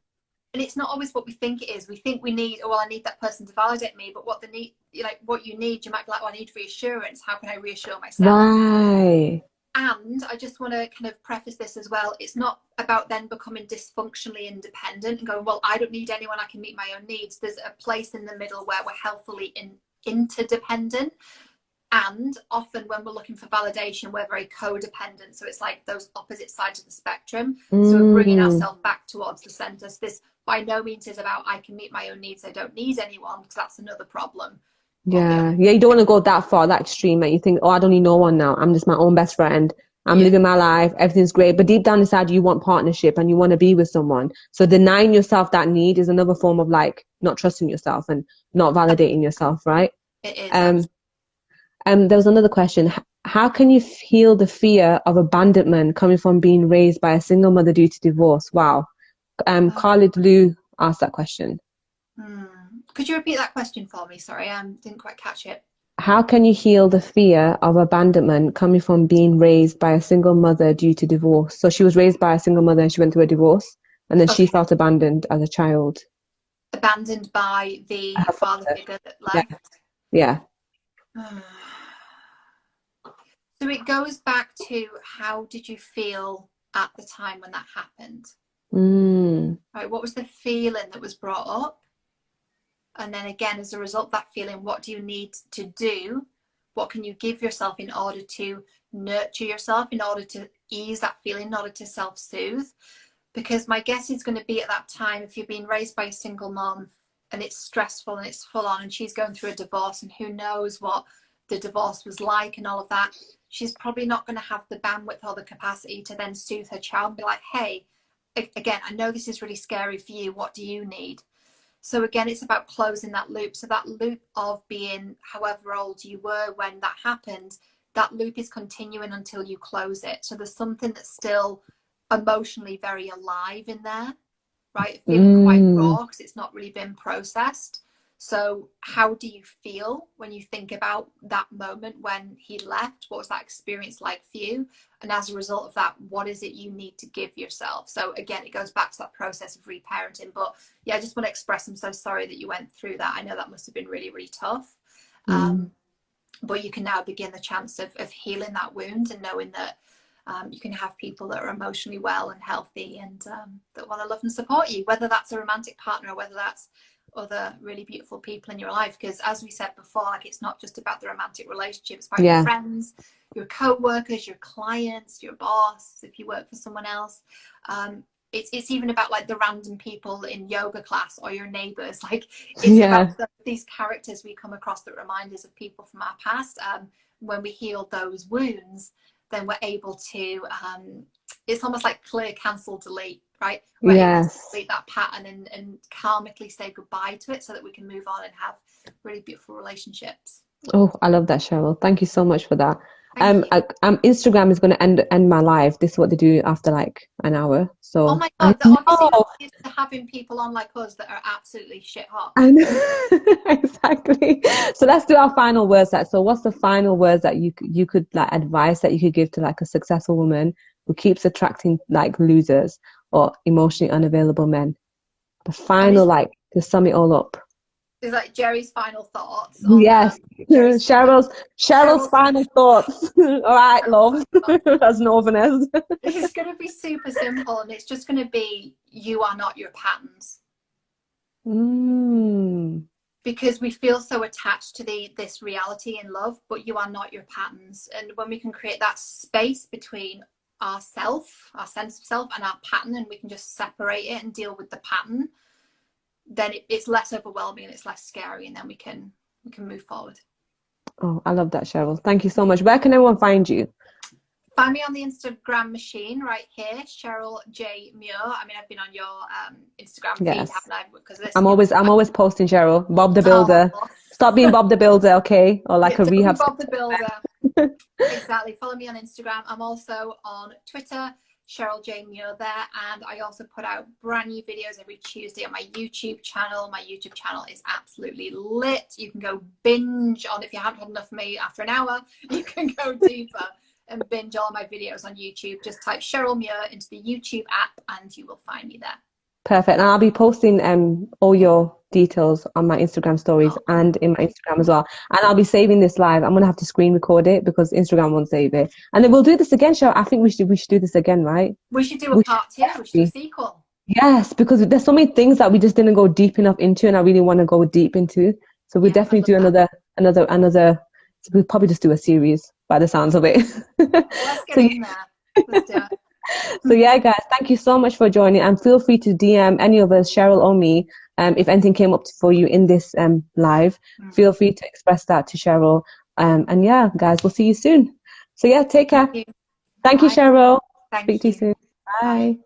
And it's not always what we think it is. We think we need, oh, well, I need that person to validate me. But what you need, you might be like, well, I need reassurance. How can I reassure myself? Right. And I just want to kind of preface this as well. It's not about then becoming dysfunctionally independent and going, well, I don't need anyone, I can meet my own needs. There's a place in the middle where we're healthily interdependent. And often when we're looking for validation, we're very codependent. So it's like those opposite sides of the spectrum. So we're bringing ourselves back towards the center. So this by no means is about, I can meet my own needs, I don't need anyone, because that's another problem. Yeah, you don't want to go that far, that extreme, that you think, oh, I don't need no one now. I'm just my own best friend. I'm living my life. Everything's great. But deep down inside, you want partnership and you want to be with someone. So denying yourself that need is another form of like not trusting yourself and not validating yourself, right? It is. There was another question. How can you heal the fear of abandonment coming from being raised by a single mother due to divorce? Wow. Khalid Lou asked that question. Could you repeat that question for me? Sorry, I didn't quite catch it. How can you heal the fear of abandonment coming from being raised by a single mother due to divorce? So she was raised by a single mother and she went through a divorce, and then she felt abandoned as a child. Abandoned by the father figure that left? Yeah. So it goes back to, how did you feel at the time when that happened? Right, what was the feeling that was brought up? And then again, as a result of that feeling, what do you need to do? What can you give yourself in order to nurture yourself, in order to ease that feeling, in order to self-soothe? Because my guess is going to be at that time, if you've been raised by a single mom and it's stressful and it's full on and she's going through a divorce and who knows what the divorce was like and all of that, she's probably not going to have the bandwidth or the capacity to then soothe her child and be like, hey, again, I know this is really scary for you. What do you need? So again, it's about closing that loop. So that loop of being however old you were when that happened, that loop is continuing until you close it. So there's something that's still emotionally very alive in there, right? Feeling quite raw because it's not really been processed. So how do you feel when you think about that moment when he left? What was that experience like for you? And as a result of that, what is it you need to give yourself? So again, it goes back to that process of reparenting. But yeah, I just want to express, I'm so sorry that you went through that. I know that must have been really, really tough. But you can now begin the chance of healing that wound and knowing that you can have people that are emotionally well and healthy and that want to love and support you, whether that's a romantic partner or whether that's other really beautiful people in your life. Because as we said before, like, it's not just about the romantic relationship, it's about your friends, your co-workers, your clients, your boss, if you work for someone else. It's even about like the random people in yoga class or your neighbors. Like, it's about these characters we come across that remind us of people from our past. When we heal those wounds, then we're able to it's almost like clear, cancel, delete, right? We're able to delete that pattern and karmically say goodbye to it so that we can move on and have really beautiful relationships. Oh, I love that, Cheryl. Thank you so much for that. Instagram is going to end my live. This is what they do after like an hour. So oh my god, they're obviously not used to having people on like us that are absolutely shit hot. I know. Exactly. So let's do our final words. So what's the final words that you could like advice that you could give to like a successful woman who keeps attracting like losers or emotionally unavailable men? The final, like, to sum it all up. Is like Jerry's final thoughts. Yes. Cheryl's final thoughts. All right, love. As Northerners. It's going to be super simple, and it's just going to be, you are not your patterns. Because we feel so attached to this reality in love, but you are not your patterns. And when we can create that space between our sense of self and our pattern, and we can just separate it and deal with the pattern, then it's less overwhelming and it's less scary, and then we can move forward. Oh, I love that, Cheryl. Thank you so much. Where can everyone find you? Find me on the Instagram machine right here, Cheryl J. Muir. I mean, I've been on your Instagram feed, haven't I? Because I'm always posting, Cheryl. Bob the Builder. Stop being Bob the Builder, okay? Or like a rehab. Bob the Builder. Exactly. Follow me on Instagram. I'm also on Twitter, Cheryl J. Muir there, and I also put out brand new videos every Tuesday on my YouTube channel. My YouTube channel is absolutely lit. You can go binge on, if you haven't had enough of me after an hour, you can go deeper and binge all my videos on YouTube. Just type Cheryl Muir into the YouTube app and you will find me there. Perfect. And I'll be posting all your details on my Instagram stories and in my Instagram as well. And I'll be saving this live. I'm going to have to screen record it because Instagram won't save it. And then we'll do this again, Cheryl. I think we should do this again, right? We should do a part 2. We should do a sequel. Yes, because there's so many things that we just didn't go deep enough into, and I really want to go deep into. So we'll definitely do another. So we'll probably just do a series by the sounds of it. Let's get in there. Let's do it. So yeah, guys, thank you so much for joining, and feel free to DM any of us, Cheryl or me, if anything came up for you in this live. Feel free to express that to Cheryl. And yeah, guys, we'll see you soon. So yeah, take care. Thank you, Cheryl. Speak to you soon. Bye.